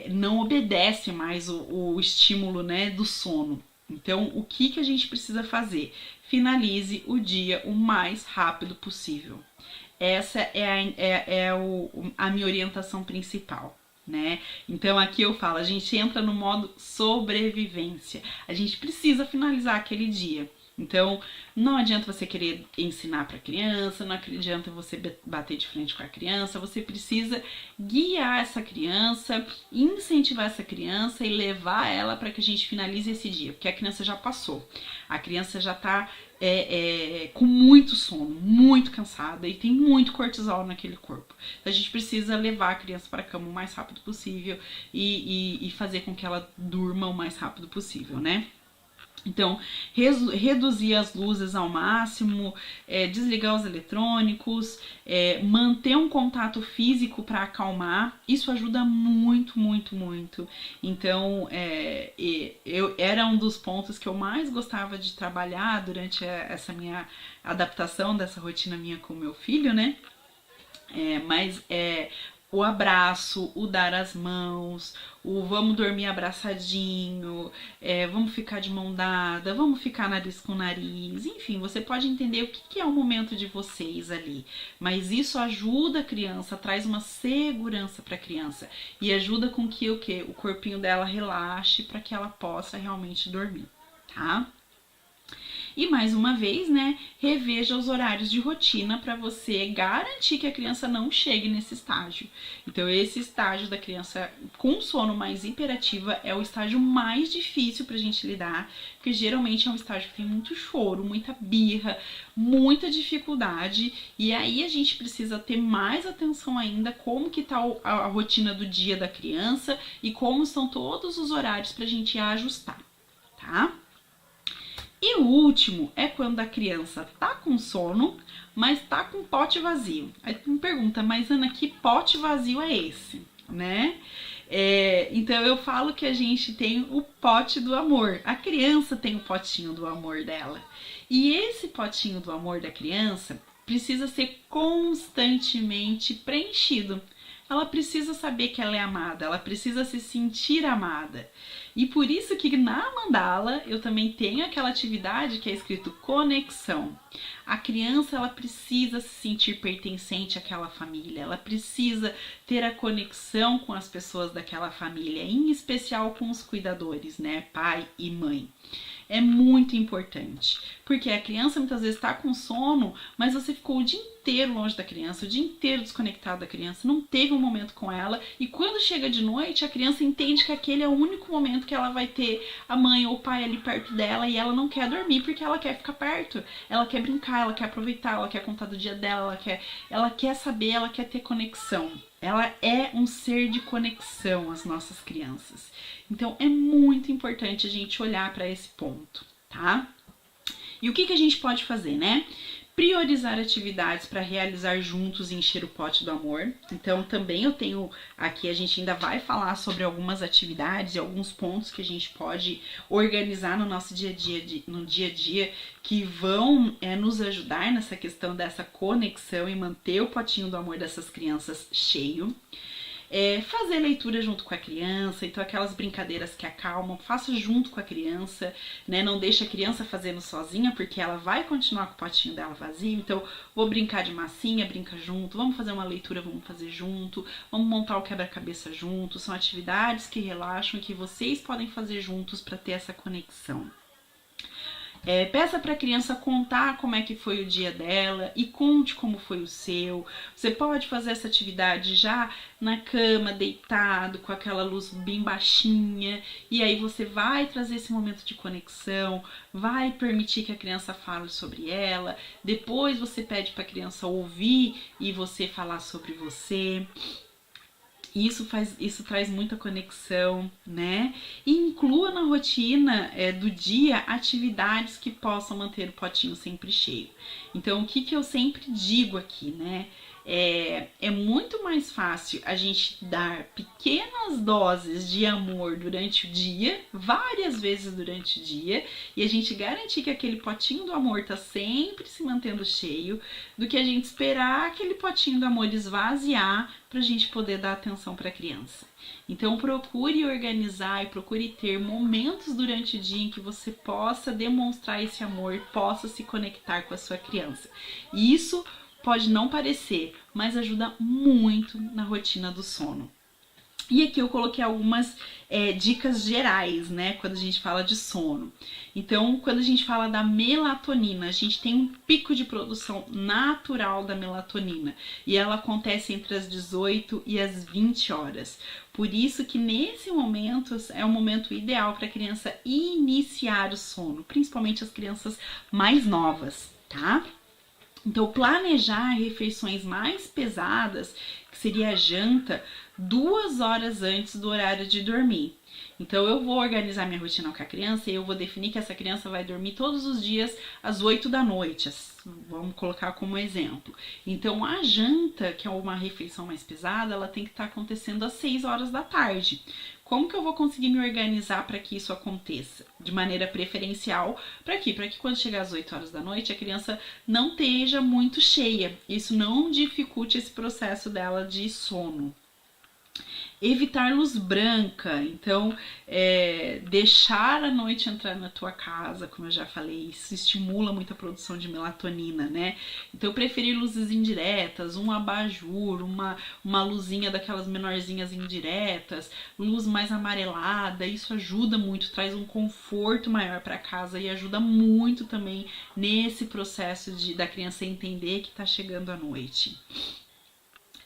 não obedece mais o estímulo, né, do sono. Então, o que a gente precisa fazer? Finalize o dia o mais rápido possível. Essa é a minha orientação principal, né? Então, aqui eu falo, a gente entra no modo sobrevivência. A gente precisa finalizar aquele dia. Então, não adianta você querer ensinar para a criança, não adianta você bater de frente com a criança, você precisa guiar essa criança, incentivar essa criança e levar ela para que a gente finalize esse dia, porque a criança já passou, a criança já está com muito sono, muito cansada e tem muito cortisol naquele corpo. Então, a gente precisa levar a criança para a cama o mais rápido possível e fazer com que ela durma o mais rápido possível, né? Então, reduzir as luzes ao máximo, desligar os eletrônicos, manter um contato físico para acalmar, isso ajuda muito, muito, muito. Então, era um dos pontos que eu mais gostava de trabalhar durante essa minha adaptação dessa rotina minha com o meu filho, né? Mas o abraço, o dar as mãos, o vamos dormir abraçadinho, vamos ficar de mão dada, vamos ficar nariz com nariz, enfim, você pode entender o que é o momento de vocês ali. Mas isso ajuda a criança, traz uma segurança para a criança e ajuda com que o corpinho dela relaxe para que ela possa realmente dormir, tá? E mais uma vez, né, reveja os horários de rotina para você garantir que a criança não chegue nesse estágio. Então, esse estágio da criança com sono mais hiperativa é o estágio mais difícil pra gente lidar, porque geralmente é um estágio que tem muito choro, muita birra, muita dificuldade, e aí a gente precisa ter mais atenção ainda como que tá a rotina do dia da criança e como estão todos os horários pra gente ajustar, tá? E o último é quando a criança tá com sono, mas tá com pote vazio. Aí tu me pergunta, mas Ana, que pote vazio é esse, né? Então eu falo que a gente tem o pote do amor. A criança tem o potinho do amor dela. E esse potinho do amor da criança precisa ser constantemente preenchido. Ela precisa saber que ela é amada, ela precisa se sentir amada. E por isso que na mandala eu também tenho aquela atividade que é escrito conexão. A criança ela precisa se sentir pertencente àquela família, ela precisa ter a conexão com as pessoas daquela família, em especial com os cuidadores, né, pai e mãe. É muito importante, porque a criança muitas vezes está com sono, mas você ficou o dia inteiro longe da criança, o dia inteiro desconectado da criança, não teve um momento com ela, e quando chega de noite, a criança entende que aquele é o único momento que ela vai ter a mãe ou o pai ali perto dela, e ela não quer dormir porque ela quer ficar perto, ela quer brincar, ela quer aproveitar, ela quer contar do dia dela, ela quer saber, ela quer ter conexão. Ela é um ser de conexão, as nossas crianças. Então é muito importante a gente olhar para esse ponto, tá? E o que a gente pode fazer, né? Priorizar atividades para realizar juntos e encher o pote do amor. Então também eu tenho aqui, a gente ainda vai falar sobre algumas atividades e alguns pontos que a gente pode organizar no nosso dia a dia, que vão nos ajudar nessa questão dessa conexão e manter o potinho do amor dessas crianças cheio. Fazer leitura junto com a criança, então aquelas brincadeiras que acalmam, faça junto com a criança, né? Não deixe a criança fazendo sozinha, porque ela vai continuar com o potinho dela vazio. Então, vou brincar de massinha, brinca junto, vamos fazer uma leitura, vamos fazer junto, vamos montar o quebra-cabeça junto. São atividades que relaxam e que vocês podem fazer juntos para ter essa conexão. Peça para a criança contar como é que foi o dia dela e conte como foi o seu. Você pode fazer essa atividade já na cama, deitado, com aquela luz bem baixinha, e aí você vai trazer esse momento de conexão, vai permitir que a criança fale sobre ela, depois você pede para a criança ouvir e você falar sobre você. Isso traz muita conexão, né? E inclua na rotina do dia atividades que possam manter o potinho sempre cheio. Então, o que eu sempre digo aqui, né? É muito mais fácil a gente dar pequenas doses de amor durante o dia, várias vezes durante o dia, e a gente garantir que aquele potinho do amor tá sempre se mantendo cheio, do que a gente esperar aquele potinho do amor esvaziar para a gente poder dar atenção para a criança. Então procure organizar e procure ter momentos durante o dia em que você possa demonstrar esse amor, possa se conectar com a sua criança. E isso pode não parecer, mas ajuda muito na rotina do sono. E aqui eu coloquei algumas dicas gerais, né, quando a gente fala de sono. Então, quando a gente fala da melatonina, a gente tem um pico de produção natural da melatonina e ela acontece entre as 18 e as 20 horas. Por isso que nesse momento é o momento ideal para a criança iniciar o sono, principalmente as crianças mais novas, tá? Então, planejar refeições mais pesadas, que seria a janta, 2 horas antes do horário de dormir. Então, eu vou organizar minha rotina com a criança e eu vou definir que essa criança vai dormir todos os dias às 8 da noite. Vamos colocar como exemplo. Então, a janta, que é uma refeição mais pesada, ela tem que estar acontecendo às 6 horas da tarde. Como que eu vou conseguir me organizar para que isso aconteça? De maneira preferencial, para quê? Para que quando chegar às 8 horas da noite, a criança não esteja muito cheia. Isso não dificulte esse processo dela de sono. Evitar luz branca, então deixar a noite entrar na tua casa, como eu já falei, isso estimula muito a produção de melatonina, né? Então preferir luzes indiretas, um abajur, uma luzinha daquelas menorzinhas indiretas, luz mais amarelada, isso ajuda muito, traz um conforto maior para casa e ajuda muito também nesse processo da criança entender que tá chegando a noite.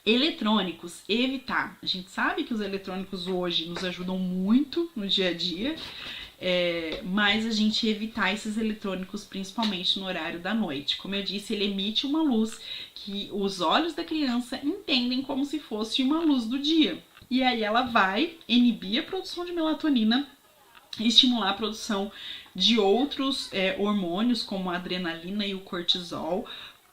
Eletrônicos, evitar. A gente sabe que os eletrônicos hoje nos ajudam muito no dia a dia, mas a gente evitar esses eletrônicos principalmente no horário da noite. Como eu disse, ele emite uma luz que os olhos da criança entendem como se fosse uma luz do dia. E aí ela vai inibir a produção de melatonina, estimular a produção de outros hormônios, como a adrenalina e o cortisol,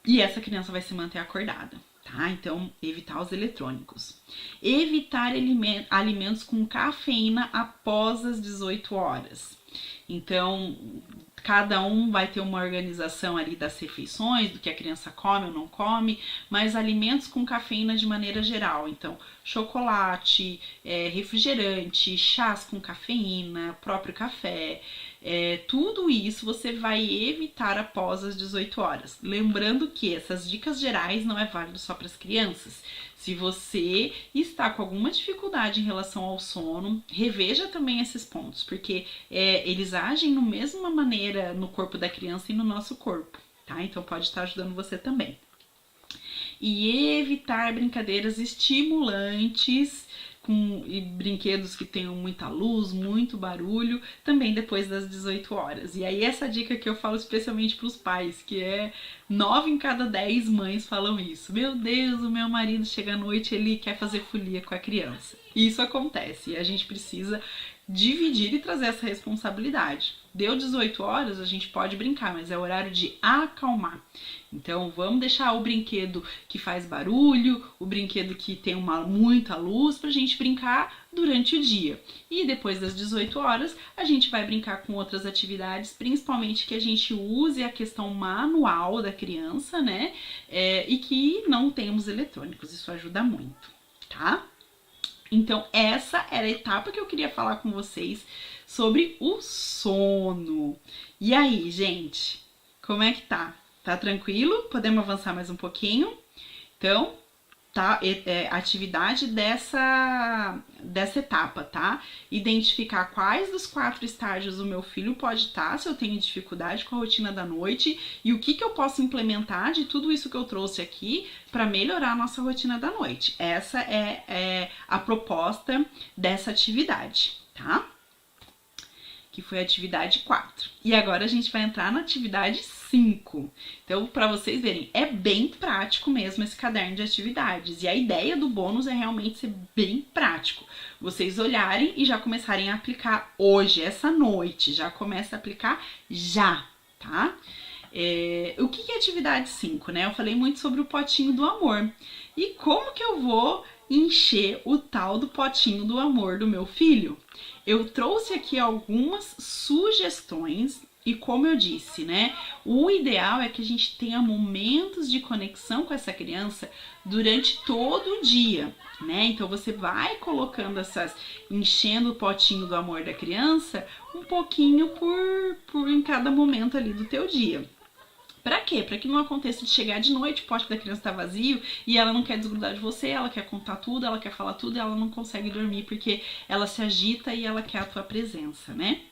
e essa criança vai se manter acordada. Tá? Então, evitar os eletrônicos. Evitar alimentos com cafeína após as 18 horas. Então, cada um vai ter uma organização ali das refeições, do que a criança come ou não come, mas alimentos com cafeína de maneira geral. Então, chocolate, refrigerante, chás com cafeína, próprio café, tudo isso você vai evitar após as 18 horas. Lembrando que essas dicas gerais não é válido só para as crianças. Se você está com alguma dificuldade em relação ao sono, reveja também esses pontos, porque eles agem da mesma maneira no corpo da criança e no nosso corpo, tá? Então pode estar ajudando você também. E evitar brincadeiras estimulantes e brinquedos que tenham muita luz, muito barulho, também depois das 18 horas. E aí essa dica que eu falo especialmente para os pais, que 9 em cada 10 mães falam isso. Meu Deus, o meu marido chega à noite, ele quer fazer folia com a criança. Isso acontece e a gente precisa dividir e trazer essa responsabilidade. Deu 18 horas, a gente pode brincar, mas é horário de acalmar. Então vamos deixar o brinquedo que faz barulho, o brinquedo que tem muita luz pra gente brincar durante o dia. E depois das 18 horas, a gente vai brincar com outras atividades, principalmente que a gente use a questão manual da criança, né? E que não temos eletrônicos, isso ajuda muito, tá? Então, essa era a etapa que eu queria falar com vocês sobre o sono. E aí, gente? Como é que tá? Tá tranquilo? Podemos avançar mais um pouquinho? Então, atividade dessa etapa, tá? Identificar quais dos 4 estágios o meu filho pode estar, se eu tenho dificuldade com a rotina da noite, e o que eu posso implementar de tudo isso que eu trouxe aqui para melhorar a nossa rotina da noite. Essa é a proposta dessa atividade, tá? Que foi a atividade 4. E agora a gente vai entrar na atividade 5. Então, para vocês verem, é bem prático mesmo esse caderno de atividades. E a ideia do bônus é realmente ser bem prático. Vocês olharem e já começarem a aplicar hoje, essa noite. Já começa a aplicar já, tá? O que é atividade 5, né? Eu falei muito sobre o potinho do amor. E como que eu vou encher o tal do potinho do amor do meu filho? Eu trouxe aqui algumas sugestões e, como eu disse, né, o ideal é que a gente tenha momentos de conexão com essa criança durante todo o dia, né? Então você vai colocando enchendo o potinho do amor da criança um pouquinho por em cada momento ali do teu dia. Pra quê? Pra que não aconteça de chegar de noite, o pote da criança tá vazio e ela não quer desgrudar de você, ela quer contar tudo, ela quer falar tudo e ela não consegue dormir porque ela se agita e ela quer a tua presença, né?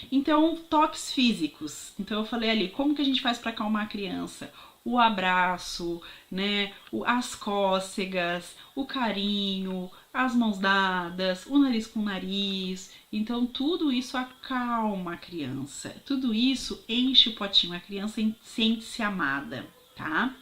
Então, toques físicos. Então eu falei ali, como que a gente faz pra acalmar a criança? O abraço, né? As cócegas, o carinho, as mãos dadas, o nariz com o nariz. Então, tudo isso acalma a criança. Tudo isso enche o potinho. A criança sente-se amada, tá?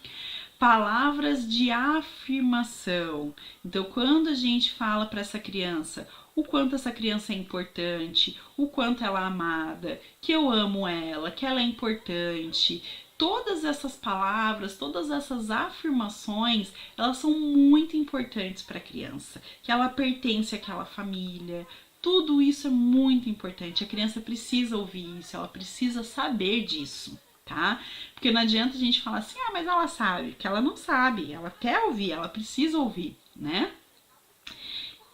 Palavras de afirmação. Então, quando a gente fala para essa criança o quanto essa criança é importante, o quanto ela é amada, que eu amo ela, que ela é importante, todas essas palavras, todas essas afirmações, elas são muito importantes para a criança, que ela pertence àquela família. Tudo isso é muito importante. A criança precisa ouvir isso, ela precisa saber disso, tá? Porque não adianta a gente falar assim, mas ela sabe, que ela não sabe, ela quer ouvir, ela precisa ouvir, né?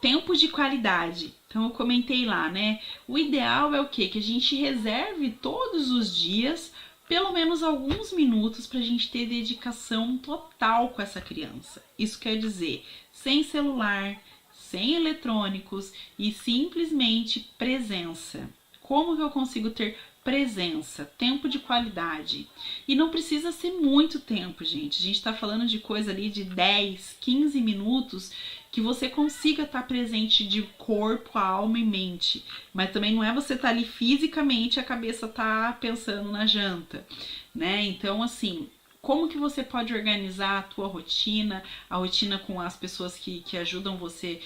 Tempo de qualidade. Então eu comentei lá, né? O ideal é o quê? Que a gente reserve todos os dias pelo menos alguns minutos para a gente ter dedicação total com essa criança. Isso quer dizer, sem celular, sem eletrônicos e simplesmente presença. Como que eu consigo ter presença, tempo de qualidade? E não precisa ser muito tempo, gente. A gente está falando de coisa ali de 10, 15 minutos que você consiga estar presente de corpo, alma e mente. Mas também não é você estar ali fisicamente e a cabeça tá pensando na janta, né? Então, assim, como que você pode organizar a tua rotina, a rotina com as pessoas que ajudam você,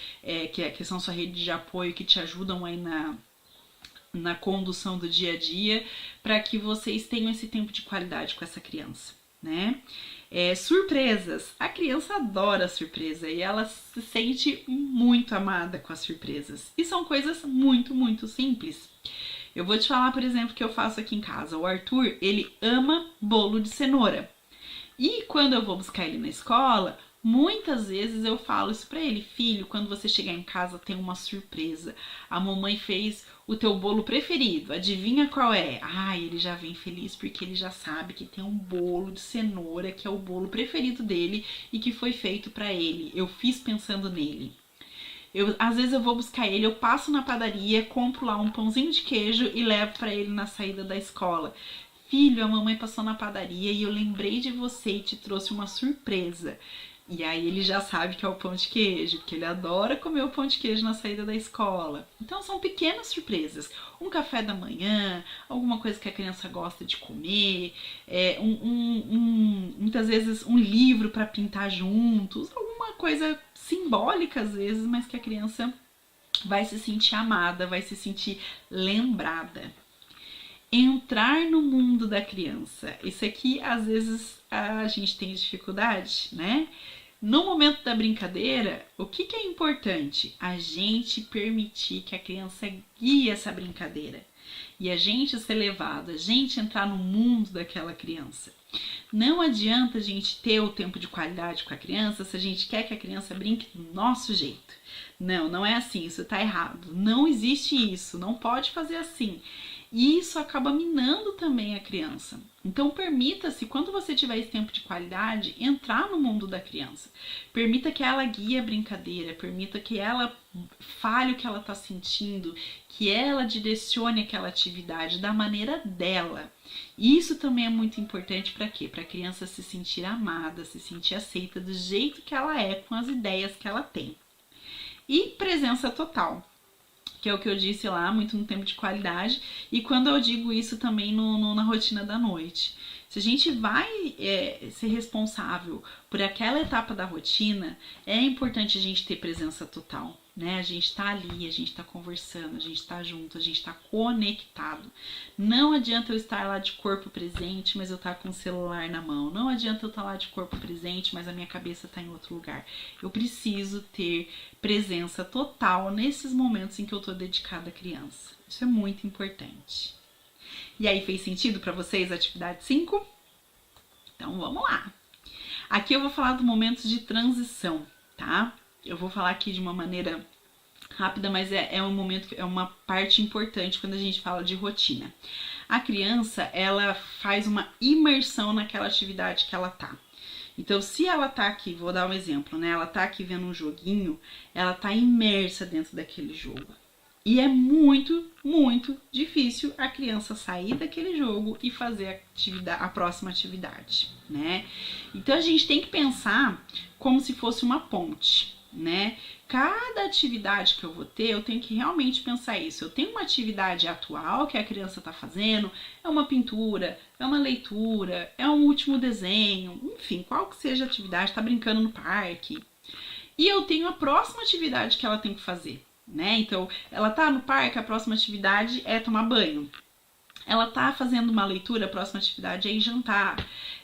que são sua rede de apoio, que te ajudam aí na condução do dia a dia, para que vocês tenham esse tempo de qualidade com essa criança, né? Surpresas. A criança adora surpresa e ela se sente muito amada com as surpresas. E são coisas muito, muito simples. Eu vou te falar, por exemplo, o que eu faço aqui em casa. O Arthur, ele ama bolo de cenoura. E quando eu vou buscar ele na escola, muitas vezes eu falo isso pra ele: filho, quando você chegar em casa tem uma surpresa. A mamãe fez o teu bolo preferido, adivinha qual é? Ele já vem feliz porque ele já sabe que tem um bolo de cenoura que é o bolo preferido dele e que foi feito pra ele. Eu fiz pensando nele. Às vezes eu vou buscar ele, eu passo na padaria, compro lá um pãozinho de queijo e levo pra ele na saída da escola. Filho, a mamãe passou na padaria e eu lembrei de você e te trouxe uma surpresa. E aí ele já sabe que é o pão de queijo, porque ele adora comer o pão de queijo na saída da escola. Então são pequenas surpresas. Um café da manhã, alguma coisa que a criança gosta de comer, muitas vezes um livro para pintar juntos, alguma coisa simbólica às vezes, mas que a criança vai se sentir amada, vai se sentir lembrada. Entrar no mundo da criança. Isso aqui, às vezes, a gente tem dificuldade, né? No momento da brincadeira, o que é importante? A gente permitir que a criança guie essa brincadeira. E a gente ser levado, a gente entrar no mundo daquela criança. Não adianta a gente ter o tempo de qualidade com a criança se a gente quer que a criança brinque do nosso jeito. Não, não é assim, isso tá errado. Não existe isso, não pode fazer assim. E isso acaba minando também a criança. Então permita-se, quando você tiver esse tempo de qualidade, entrar no mundo da criança. Permita que ela guie a brincadeira, permita que ela fale o que ela está sentindo, que ela direcione aquela atividade da maneira dela. E isso também é muito importante para quê? Para a criança se sentir amada, se sentir aceita do jeito que ela é, com as ideias que ela tem. E presença total, que é o que eu disse lá, muito no tempo de qualidade, e quando eu digo isso também na rotina da noite. Se a gente vai ser responsável por aquela etapa da rotina, é importante a gente ter presença total, né? A gente tá ali, a gente tá conversando, a gente tá junto, a gente tá conectado. Não adianta eu estar lá de corpo presente, mas eu estar com o celular na mão. Não adianta eu estar lá de corpo presente, mas a minha cabeça tá em outro lugar. Eu preciso ter presença total nesses momentos em que eu tô dedicada à criança. Isso é muito importante. E aí, fez sentido para vocês a atividade 5? Então vamos lá. Aqui eu vou falar do momento de transição, tá? Eu vou falar aqui de uma maneira rápida, mas é um momento, é uma parte importante quando a gente fala de rotina. A criança, ela faz uma imersão naquela atividade que ela tá. Então, se ela tá aqui, vou dar um exemplo, né? Ela tá aqui vendo um joguinho, ela tá imersa dentro daquele jogo. E é muito, muito difícil a criança sair daquele jogo e fazer a próxima atividade, né? Então a gente tem que pensar como se fosse uma ponte, né? Cada atividade que eu vou ter, eu tenho que realmente pensar isso. Eu tenho uma atividade atual que a criança está fazendo, é uma pintura, é uma leitura, é um último desenho, enfim, qual que seja a atividade, está brincando no parque. E eu tenho a próxima atividade que ela tem que fazer, né? Então, ela tá no parque, a próxima atividade é tomar banho. Ela tá fazendo uma leitura, a próxima atividade é ir jantar.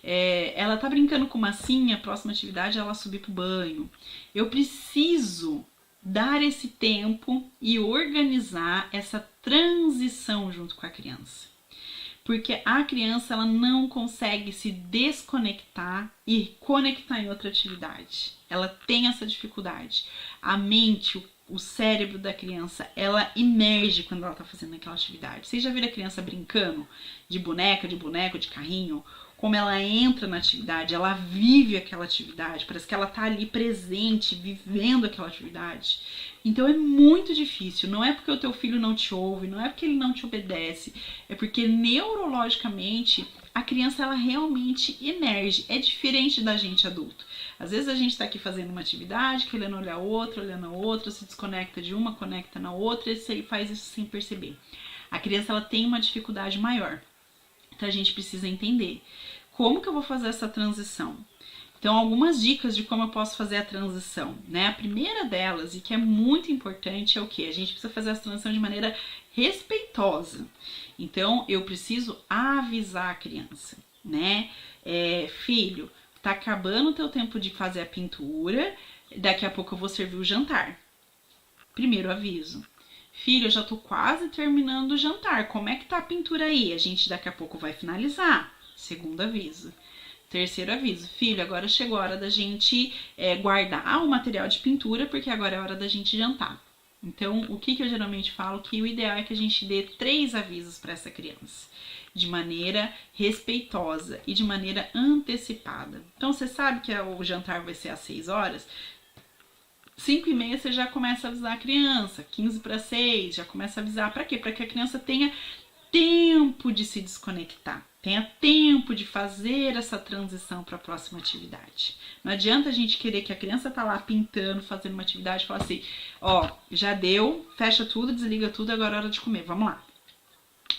Ela tá brincando com massinha, a próxima atividade é ela subir pro banho. Eu preciso dar esse tempo e organizar essa transição junto com a criança. Porque a criança, ela não consegue se desconectar e conectar em outra atividade. Ela tem essa dificuldade. A mente, o cérebro da criança, ela emerge quando ela tá fazendo aquela atividade. Vocês já viram a criança brincando de boneca, de boneco, de carrinho? Como ela entra na atividade, ela vive aquela atividade, parece que ela tá ali presente, vivendo aquela atividade. Então é muito difícil, não é porque o teu filho não te ouve, não é porque ele não te obedece, é porque neurologicamente a criança, ela realmente emerge, é diferente da gente adulto. Às vezes a gente tá aqui fazendo uma atividade, querendo olhar olhando a outra, se desconecta de uma, conecta na outra, e ele faz isso sem perceber. A criança, ela tem uma dificuldade maior. Então a gente precisa entender como que eu vou fazer essa transição. Então, algumas dicas de como eu posso fazer a transição, né? A primeira delas, e que é muito importante, é o quê? A gente precisa fazer essa transição de maneira respeitosa. Então, eu preciso avisar a criança, né? Filho, tá acabando o teu tempo de fazer a pintura, daqui a pouco eu vou servir o jantar. Primeiro aviso. Filho, eu já tô quase terminando o jantar, como é que tá a pintura aí? A gente daqui a pouco vai finalizar. Segundo aviso. Terceiro aviso. Filho, agora chegou a hora da gente guardar o material de pintura, porque agora é hora da gente jantar. Então, o que eu geralmente falo? Que o ideal é que a gente dê 3 avisos para essa criança. De maneira respeitosa e de maneira antecipada. Então, você sabe que o jantar vai ser às 6 horas? 5h30 você já começa a avisar a criança, 5:45 já começa a avisar. Para quê? Para que a criança tenha tempo de se desconectar, tenha tempo de fazer essa transição para a próxima atividade. Não adianta a gente querer que a criança tá lá pintando, fazendo uma atividade e falar assim, ó, já deu, fecha tudo, desliga tudo, agora é hora de comer, vamos lá.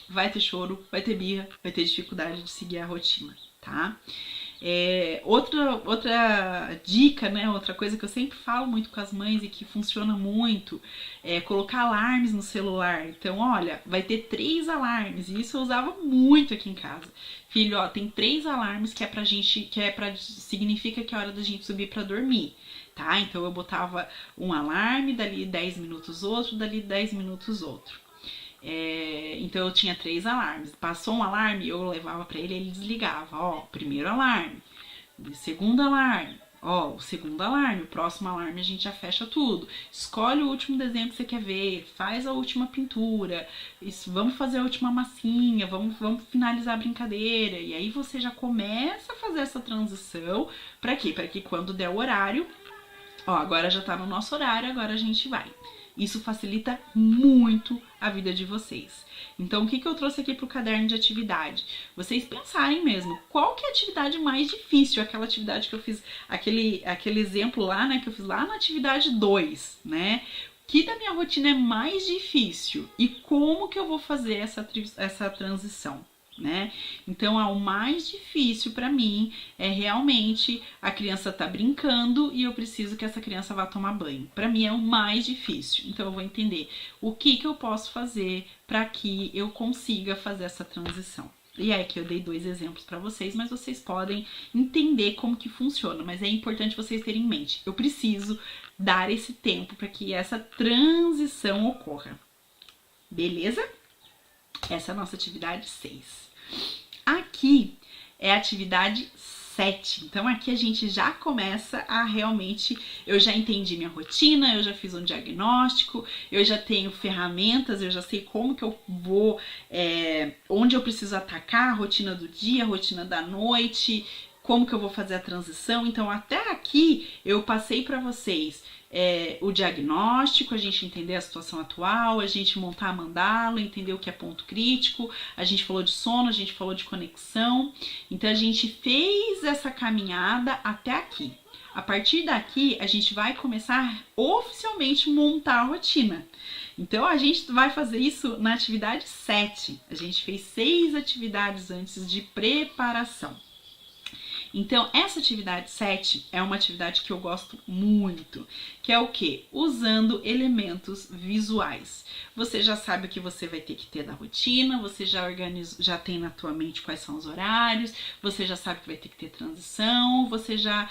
Vai ter choro, vai ter birra, vai ter dificuldade de seguir a rotina, tá? Outra dica, né? Outra coisa que eu sempre falo muito com as mães e que funciona muito é colocar alarmes no celular. Então, olha, vai ter 3 alarmes, e isso eu usava muito aqui em casa. Filho, ó, tem 3 alarmes que é pra gente, significa que é hora da gente subir pra dormir, tá? Então eu botava um alarme, dali 10 minutos outro, dali 10 minutos outro. Então eu tinha 3 alarmes. Passou um alarme, eu levava pra ele, ele desligava. Ó, primeiro alarme, segundo alarme, Ó, o segundo alarme, o próximo alarme a gente já fecha tudo. Escolhe o último desenho que você quer ver, faz a última pintura, vamos fazer a última massinha, vamos finalizar a brincadeira. E aí você já começa a fazer essa transição. Pra quê? Pra que quando der o horário, ó, agora já tá no nosso horário, agora a gente vai. Isso facilita muito a vida de vocês. Então, o que eu trouxe aqui pro caderno de atividade? Vocês pensarem mesmo, qual que é a atividade mais difícil? Aquela atividade que eu fiz, aquele exemplo lá, né, que eu fiz lá na atividade 2, né? O que da minha rotina é mais difícil? E como que eu vou fazer essa transição? Né? Então, o mais difícil para mim é realmente a criança tá brincando e eu preciso que essa criança vá tomar banho. Para mim é o mais difícil. Então, eu vou entender o que eu posso fazer para que eu consiga fazer essa transição. E aí que eu dei 2 exemplos para vocês, mas vocês podem entender como que funciona. Mas é importante vocês terem em mente. Eu preciso dar esse tempo para que essa transição ocorra. Beleza? Essa é a nossa atividade 6. Aqui é a atividade 7. Então aqui a gente já começa a realmente, eu já entendi minha rotina, eu já fiz um diagnóstico, eu já tenho ferramentas, eu já sei como que eu vou, onde eu preciso atacar a rotina do dia, a rotina da noite, como que eu vou fazer a transição. Então até aqui eu passei para vocês o diagnóstico, a gente entender a situação atual, a gente montar a mandala, entender o que é ponto crítico, a gente falou de sono, a gente falou de conexão. Então a gente fez essa caminhada até aqui. A partir daqui a gente vai começar oficialmente montar a rotina. Então a gente vai fazer isso na atividade 7. A gente fez 6 atividades antes de preparação. Então, essa atividade 7 é uma atividade que eu gosto muito, que é o quê? Usando elementos visuais. Você já sabe o que você vai ter que ter da rotina, você já tem na tua mente quais são os horários, você já sabe que vai ter que ter transição, você já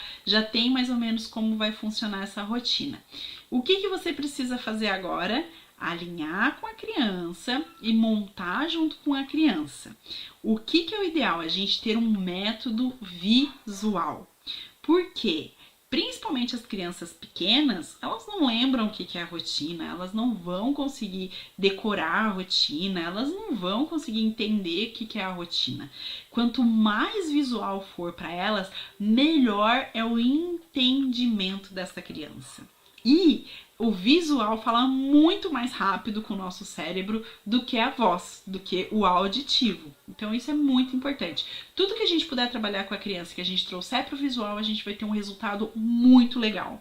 tem mais ou menos como vai funcionar essa rotina. O que você precisa fazer agora? Alinhar com a criança e montar junto com a criança. O que é o ideal? A gente ter um método visual. Por quê? Principalmente as crianças pequenas, elas não lembram o que é a rotina, elas não vão conseguir decorar a rotina, elas não vão conseguir entender o que é a rotina. Quanto mais visual for para elas, melhor é o entendimento dessa criança. E o visual fala muito mais rápido com o nosso cérebro do que a voz, do que o auditivo. Então isso é muito importante. Tudo que a gente puder trabalhar com a criança, que a gente trouxer para o visual, a gente vai ter um resultado muito legal.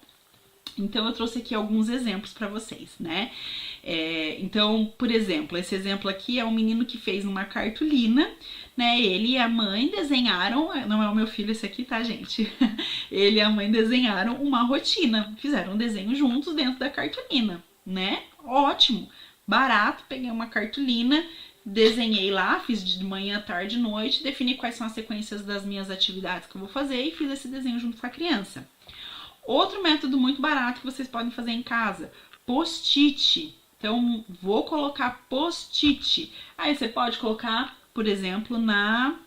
Então eu trouxe aqui alguns exemplos para vocês, né? Então, por exemplo, esse exemplo aqui é um menino que fez uma cartolina, né? Ele e a mãe desenharam, não é o meu filho esse aqui, tá, gente? Ele e a mãe desenharam uma rotina, fizeram um desenho juntos dentro da cartolina, né? Ótimo, barato, peguei uma cartolina, desenhei lá, fiz de manhã, tarde, noite, defini quais são as sequências das minhas atividades que eu vou fazer e fiz esse desenho junto com a criança. Outro método muito barato que vocês podem fazer em casa, post-it. Então, vou colocar post-it. Aí você pode colocar, por exemplo, na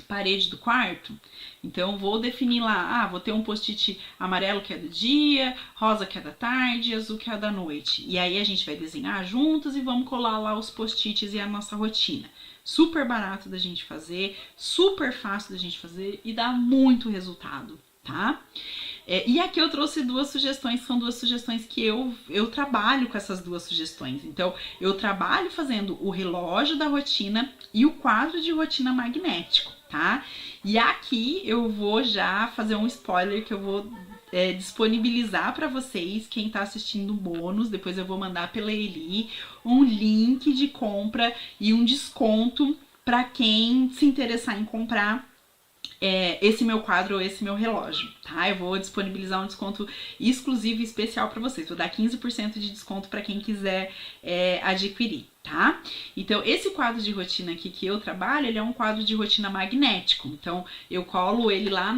parede do quarto. Então, vou definir lá, vou ter um post-it amarelo que é do dia, rosa que é da tarde, azul que é da noite. E aí a gente vai desenhar juntos e vamos colar lá os post-its e a nossa rotina. Super barato da gente fazer, super fácil da gente fazer e dá muito resultado, tá? E aqui eu trouxe 2 sugestões, são 2 sugestões que eu trabalho com essas 2 sugestões. Então, eu trabalho fazendo o relógio da rotina e o quadro de rotina magnético, tá? E aqui eu vou já fazer um spoiler que eu vou disponibilizar para vocês, quem tá assistindo o bônus, depois eu vou mandar pela Eli um link de compra e um desconto para quem se interessar em comprar esse meu quadro ou esse meu relógio, tá? Eu vou disponibilizar um desconto exclusivo e especial para vocês. Vou dar 15% de desconto para quem quiser adquirir, tá? Então, esse quadro de rotina aqui que eu trabalho, ele é um quadro de rotina magnético. Então, eu colo ele lá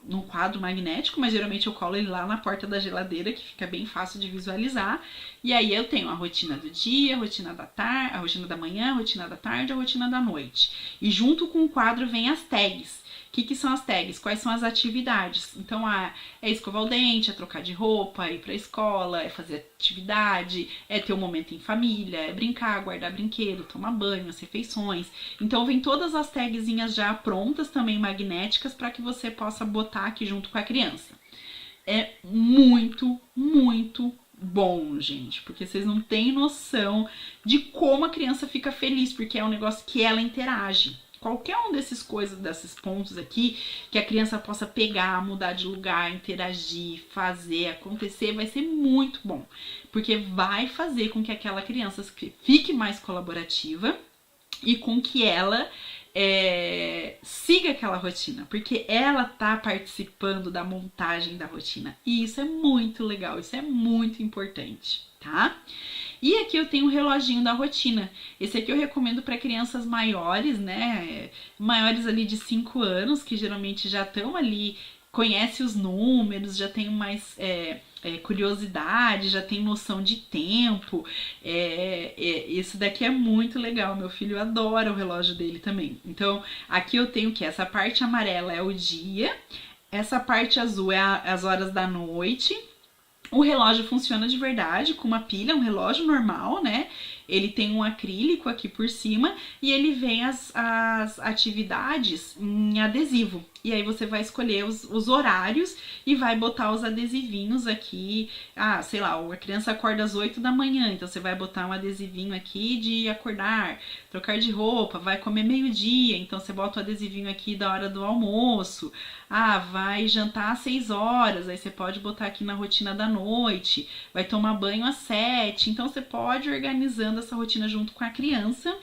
num quadro magnético, mas geralmente eu colo ele lá na porta da geladeira, que fica bem fácil de visualizar. E aí eu tenho a rotina do dia, a rotina da tarde, a rotina da manhã, a rotina da tarde, a rotina da noite. E junto com o quadro vem as tags, que são as tags? Quais são as atividades? Então, é escovar o dente, é trocar de roupa, é ir pra escola, é fazer atividade, é ter um momento em família, é brincar, guardar brinquedo, tomar banho, as refeições. Então, vem todas as tagzinhas já prontas, também magnéticas, para que você possa botar aqui junto com a criança. É muito, muito bom, gente, porque vocês não têm noção de como a criança fica feliz, porque é um negócio que ela interage. Qualquer um desses pontos aqui, que a criança possa pegar, mudar de lugar, interagir, fazer, acontecer, vai ser muito bom. Porque vai fazer com que aquela criança fique mais colaborativa e com que ela siga aquela rotina, porque ela tá participando da montagem da rotina. E isso é muito legal, isso é muito importante, tá? E aqui eu tenho o reloginho da rotina. Esse aqui eu recomendo para crianças maiores, né? Maiores ali de 5 anos, que geralmente já estão ali, conhece os números, já tem mais curiosidade, já tem noção de tempo. Esse daqui é muito legal. Meu filho adora o relógio dele também. Então, aqui eu tenho que essa parte amarela é o dia, essa parte azul é as horas da noite. O relógio funciona de verdade com uma pilha, um relógio normal, né? Ele tem um acrílico aqui por cima e ele vem as atividades em adesivo. E aí você vai escolher os horários e vai botar os adesivinhos aqui. Ah, sei lá, a criança acorda às 8 da manhã, então você vai botar um adesivinho aqui de acordar, trocar de roupa, vai comer meio-dia, então você bota o adesivinho aqui da hora do almoço. Ah, vai jantar às 6 horas, aí você pode botar aqui na rotina da noite, vai tomar banho às 7, então você pode ir organizando essa rotina junto com a criança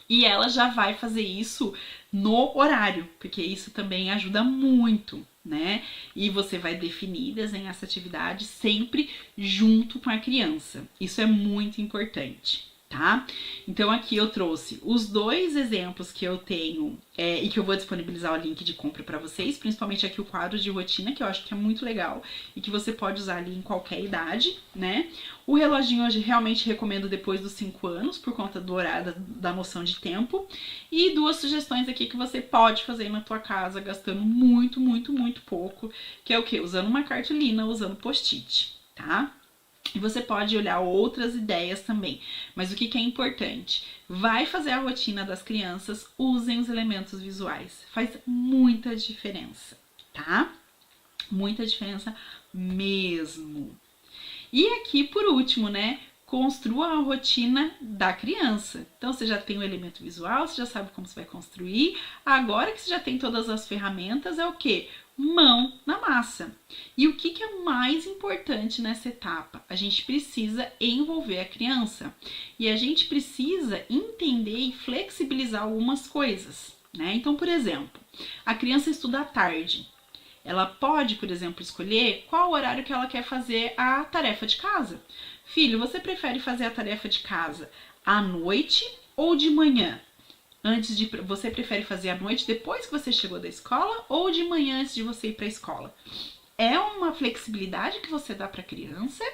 e ela já vai fazer isso no horário, porque isso também ajuda muito, né? E você vai definir, desenhar essa atividade sempre junto com a criança. Isso é muito importante, tá? Então aqui eu trouxe os 2 exemplos que eu tenho e que eu vou disponibilizar o link de compra para vocês, principalmente aqui o quadro de rotina, que eu acho que é muito legal e que você pode usar ali em qualquer idade, né? O reloginho eu realmente recomendo depois dos 5 anos, por conta do horário, da noção de tempo. E 2 sugestões aqui que você pode fazer na tua casa, gastando muito, muito, muito pouco, que é o quê? Usando uma cartolina, usando post-it, tá? E você pode olhar outras ideias também. Mas o que é importante? Vai fazer a rotina das crianças, usem os elementos visuais. Faz muita diferença, tá? Muita diferença mesmo. E aqui, por último, né? Construa a rotina da criança. Então, você já tem o elemento visual, você já sabe como você vai construir. Agora que você já tem todas as ferramentas, é o quê? Mão na massa. E o que é mais importante nessa etapa? A gente precisa envolver a criança. E a gente precisa entender e flexibilizar algumas coisas, né? Então, por exemplo, a criança estuda à tarde. Ela pode, por exemplo, escolher qual horário que ela quer fazer a tarefa de casa. Filho, você prefere fazer a tarefa de casa à noite ou de manhã? Você prefere fazer à noite depois que você chegou da escola ou de manhã antes de você ir para a escola? É uma flexibilidade que você dá para a criança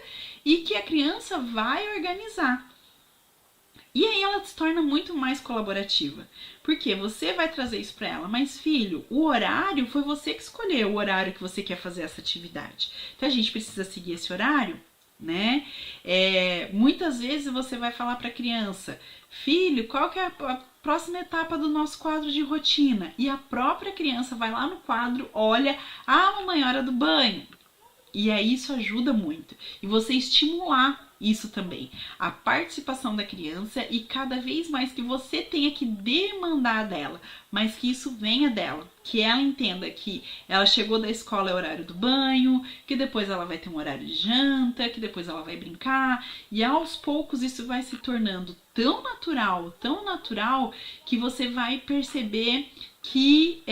e que a criança vai organizar. E aí ela se torna muito mais colaborativa, porque você vai trazer isso para ela. Mas filho, o horário foi você que escolheu o horário que você quer fazer essa atividade. Então a gente precisa seguir esse horário, né? Muitas vezes você vai falar para a criança, filho, qual que é a próxima etapa do nosso quadro de rotina? E a própria criança vai lá no quadro, olha, mamãe, hora do banho. E aí isso ajuda muito. E você estimular isso também, a participação da criança e cada vez mais que você tenha que demandar dela, mas que isso venha dela, que ela entenda que ela chegou da escola é horário do banho, que depois ela vai ter um horário de janta, que depois ela vai brincar e aos poucos isso vai se tornando tão natural que você vai perceber que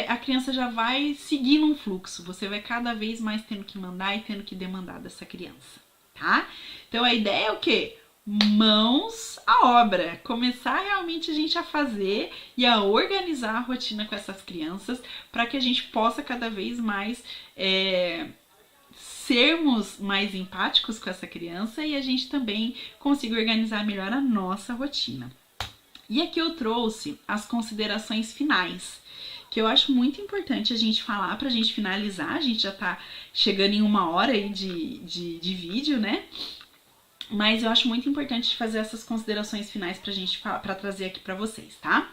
a criança já vai seguindo um fluxo, você vai cada vez mais tendo que mandar e tendo que demandar dessa criança, tá? Então a ideia é o quê? Mãos à obra, começar realmente a gente a fazer e a organizar a rotina com essas crianças para que a gente possa cada vez mais sermos mais empáticos com essa criança e a gente também consiga organizar melhor a nossa rotina. E aqui eu trouxe as considerações finais, que eu acho muito importante a gente falar pra gente finalizar. A gente já tá chegando em 1 hora aí de vídeo, né? Mas eu acho muito importante fazer essas considerações finais pra trazer aqui pra vocês, tá?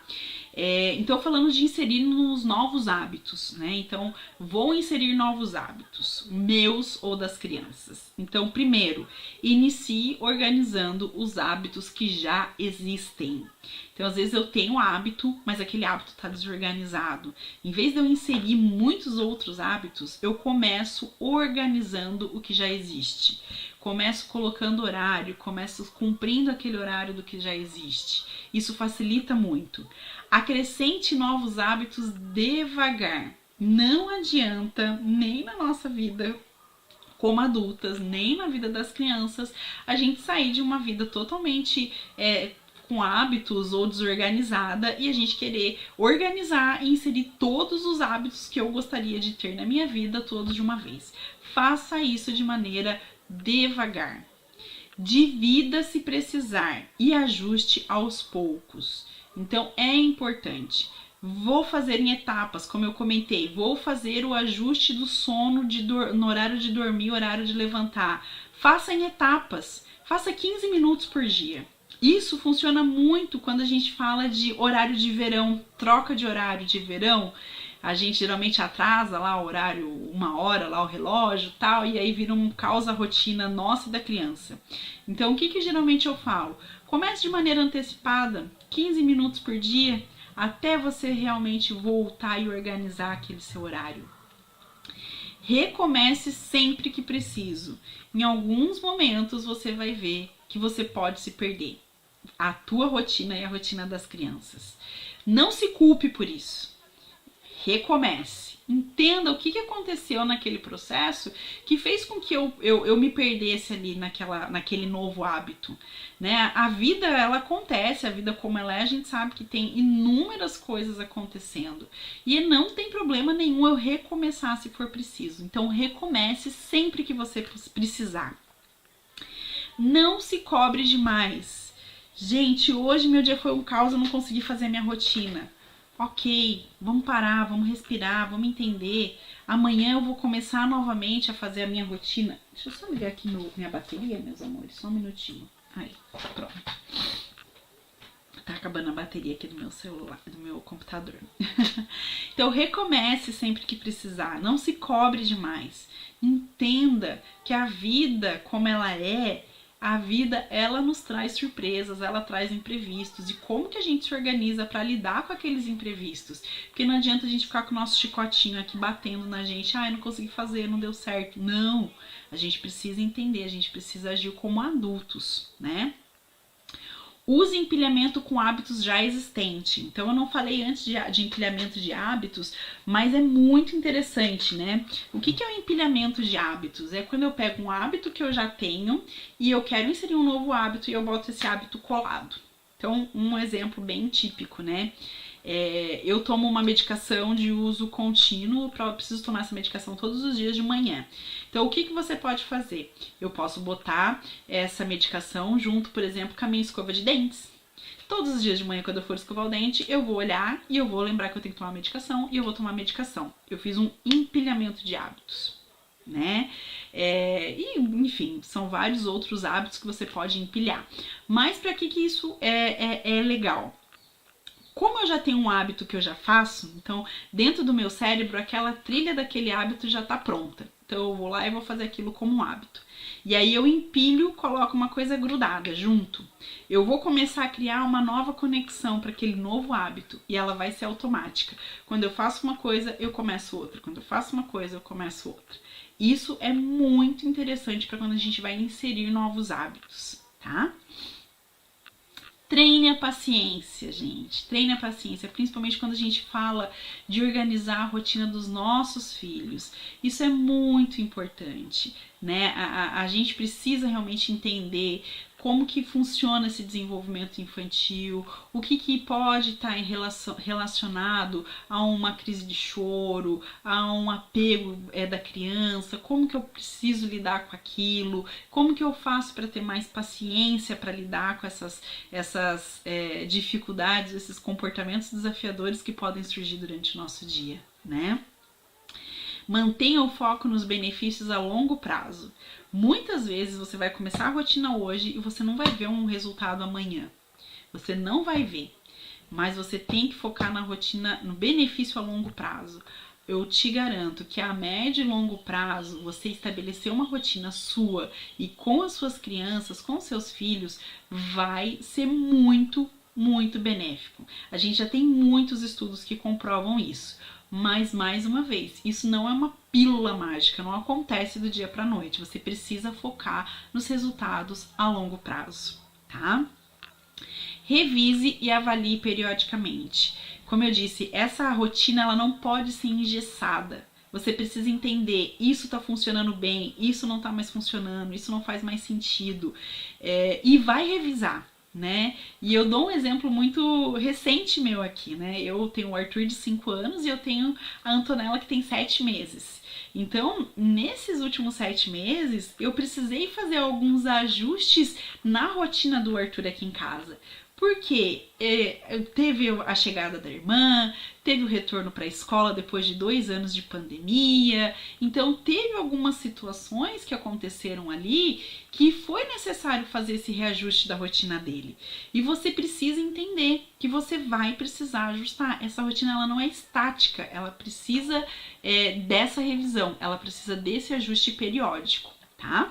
Então, falando de inserir nos novos hábitos, né? Então, vou inserir novos hábitos, meus ou das crianças. Então, primeiro, inicie organizando os hábitos que já existem. Então, às vezes eu tenho hábito, mas aquele hábito está desorganizado. Em vez de eu inserir muitos outros hábitos, eu começo organizando o que já existe. Começo colocando horário, começo cumprindo aquele horário do que já existe. Isso facilita muito. Acrescente novos hábitos devagar. Não adianta, nem na nossa vida como adultas, nem na vida das crianças, a gente sair de uma vida totalmente com hábitos ou desorganizada e a gente querer organizar e inserir todos os hábitos que eu gostaria de ter na minha vida, todos de uma vez. Faça isso de maneira devagar. Divida se precisar e ajuste aos poucos. Então é importante. Vou fazer em etapas, como eu comentei. Vou fazer o ajuste do sono no horário de dormir, horário de levantar. Faça em etapas. Faça 15 minutos por dia. Isso funciona muito quando a gente fala de horário de verão, troca de horário de verão. A gente geralmente atrasa lá o horário 1 hora, lá o relógio e tal, e aí vira um caos a rotina nossa e da criança. Então, o que geralmente eu falo? Comece de maneira antecipada, 15 minutos por dia, até você realmente voltar e organizar aquele seu horário. Recomece sempre que preciso. Em alguns momentos você vai ver que você pode se perder. A tua rotina e a rotina das crianças. Não se culpe por isso. Recomece. Entenda o que aconteceu naquele processo que fez com que eu me perdesse ali naquele novo hábito, né? A vida, ela acontece, a vida como ela é, a gente sabe que tem inúmeras coisas acontecendo. E não tem problema nenhum eu recomeçar se for preciso. Então, recomece sempre que você precisar. Não se cobre demais. Gente, hoje meu dia foi um caos, eu não consegui fazer a minha rotina. Ok, vamos parar, vamos respirar, vamos entender. Amanhã eu vou começar novamente a fazer a minha rotina. Deixa eu só ligar aqui minha bateria, meus amores, só um minutinho. Aí, pronto. Tá acabando a bateria aqui do meu celular, do meu computador. Então, recomece sempre que precisar, não se cobre demais. Entenda que a vida, como ela é, a vida, ela nos traz surpresas, ela traz imprevistos. E como que a gente se organiza para lidar com aqueles imprevistos? Porque não adianta a gente ficar com o nosso chicotinho aqui batendo na gente. Não consegui fazer, não deu certo. Não, a gente precisa entender, a gente precisa agir como adultos, né? Use empilhamento com hábitos já existentes. Então, eu não falei antes de empilhamento de hábitos, mas é muito interessante, né? O que é o empilhamento de hábitos? É quando eu pego um hábito que eu já tenho e eu quero inserir um novo hábito e eu boto esse hábito colado. Então, um exemplo bem típico, né? Eu tomo uma medicação de uso contínuo, eu preciso tomar essa medicação todos os dias de manhã. Então, o que você pode fazer? Eu posso botar essa medicação junto, por exemplo, com a minha escova de dentes. Todos os dias de manhã, quando eu for escovar o dente, eu vou olhar e eu vou lembrar que eu tenho que tomar medicação e eu vou tomar medicação. Eu fiz um empilhamento de hábitos, né? E, enfim, são vários outros hábitos que você pode empilhar. Mas para que isso é legal? Como eu já tenho um hábito que eu já faço, então dentro do meu cérebro aquela trilha daquele hábito já está pronta. Então eu vou lá e vou fazer aquilo como um hábito. E aí eu empilho, coloco uma coisa grudada junto. Eu vou começar a criar uma nova conexão para aquele novo hábito e ela vai ser automática. Quando eu faço uma coisa, eu começo outra. Quando eu faço uma coisa, eu começo outra. Isso é muito interessante para quando a gente vai inserir novos hábitos, tá? Treine a paciência, gente. Treine a paciência, principalmente quando a gente fala de organizar a rotina dos nossos filhos. Isso é muito importante, né? A gente precisa realmente entender como que funciona esse desenvolvimento infantil, o que pode estar relacionado a uma crise de choro, a um apego da criança, como que eu preciso lidar com aquilo, como que eu faço para ter mais paciência para lidar com essas dificuldades, esses comportamentos desafiadores que podem surgir durante o nosso dia, né? Mantenha o foco nos benefícios a longo prazo. Muitas vezes você vai começar a rotina hoje e você não vai ver um resultado amanhã. Você não vai ver. Mas você tem que focar na rotina, no benefício a longo prazo. Eu te garanto que a médio e longo prazo, você estabelecer uma rotina sua e com as suas crianças, com seus filhos, vai ser muito, muito benéfico. A gente já tem muitos estudos que comprovam isso. Mas, mais uma vez, isso não é uma pílula mágica, não acontece do dia para a noite. Você precisa focar nos resultados a longo prazo, tá? Revise e avalie periodicamente. Como eu disse, essa rotina ela não pode ser engessada. Você precisa entender, isso tá funcionando bem, isso não tá mais funcionando, isso não faz mais sentido. E vai revisar, né? E eu dou um exemplo muito recente meu aqui, né? Eu tenho o Arthur de 5 anos e eu tenho a Antonella que tem 7 meses. Então, nesses últimos 7 meses, eu precisei fazer alguns ajustes na rotina do Arthur aqui em casa. Porque teve a chegada da irmã, teve o retorno para a escola depois de 2 anos de pandemia. Então, teve algumas situações que aconteceram ali que foi necessário fazer esse reajuste da rotina dele. E você precisa entender que você vai precisar ajustar. Essa rotina ela não é estática, ela precisa dessa revisão, ela precisa desse ajuste periódico, tá?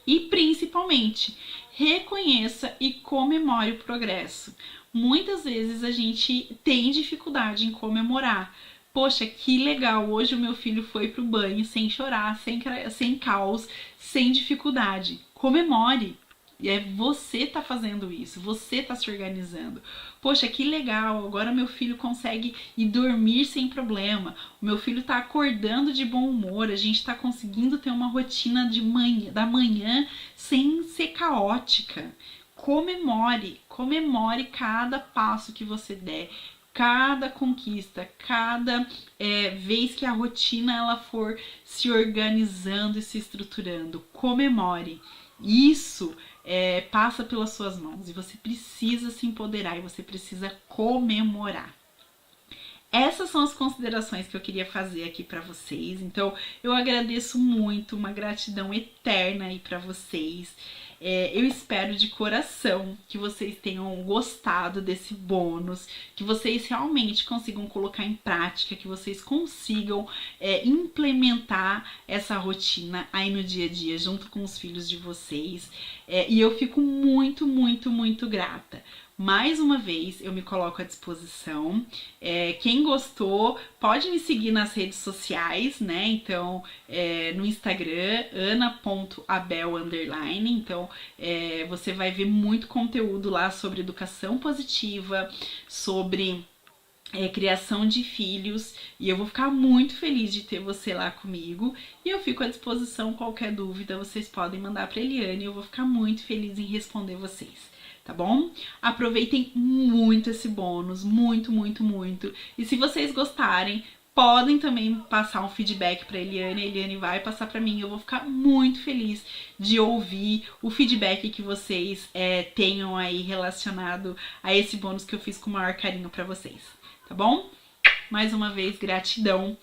E principalmente, reconheça e comemore o progresso. Muitas vezes a gente tem dificuldade em comemorar. Poxa, que legal, hoje o meu filho foi pro banho sem chorar, sem caos, sem dificuldade. Comemore. E você tá fazendo isso, você tá se organizando. Poxa, que legal, agora meu filho consegue ir dormir sem problema. O meu filho tá acordando de bom humor, a gente tá conseguindo ter uma rotina da manhã sem ser caótica. Comemore cada passo que você der, cada conquista, cada vez que a rotina ela for se organizando e se estruturando. Comemore. Isso passa pelas suas mãos e você precisa se empoderar e você precisa comemorar. Essas são as considerações que eu queria fazer aqui para vocês. Então, eu agradeço muito, uma gratidão eterna aí para vocês. Eu espero de coração que vocês tenham gostado desse bônus, que vocês realmente consigam colocar em prática, que vocês consigam implementar essa rotina aí no dia a dia, junto com os filhos de vocês. E eu fico muito, muito, muito grata. Mais uma vez, eu me coloco à disposição. Quem gostou, pode me seguir nas redes sociais, né? Então, no Instagram, ana.abel_. Então, você vai ver muito conteúdo lá sobre educação positiva, sobre criação de filhos. E eu vou ficar muito feliz de ter você lá comigo. E eu fico à disposição, qualquer dúvida, vocês podem mandar para Eliane. Eu vou ficar muito feliz em responder vocês. Tá bom? Aproveitem muito esse bônus, muito, muito, muito. E se vocês gostarem, podem também passar um feedback para Eliane. A Eliane vai passar para mim. Eu vou ficar muito feliz de ouvir o feedback que vocês tenham aí relacionado a esse bônus que eu fiz com o maior carinho para vocês. Tá bom? Mais uma vez, gratidão.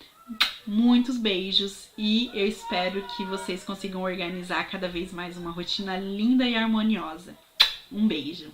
Muitos beijos e eu espero que vocês consigam organizar cada vez mais uma rotina linda e harmoniosa. Um beijo!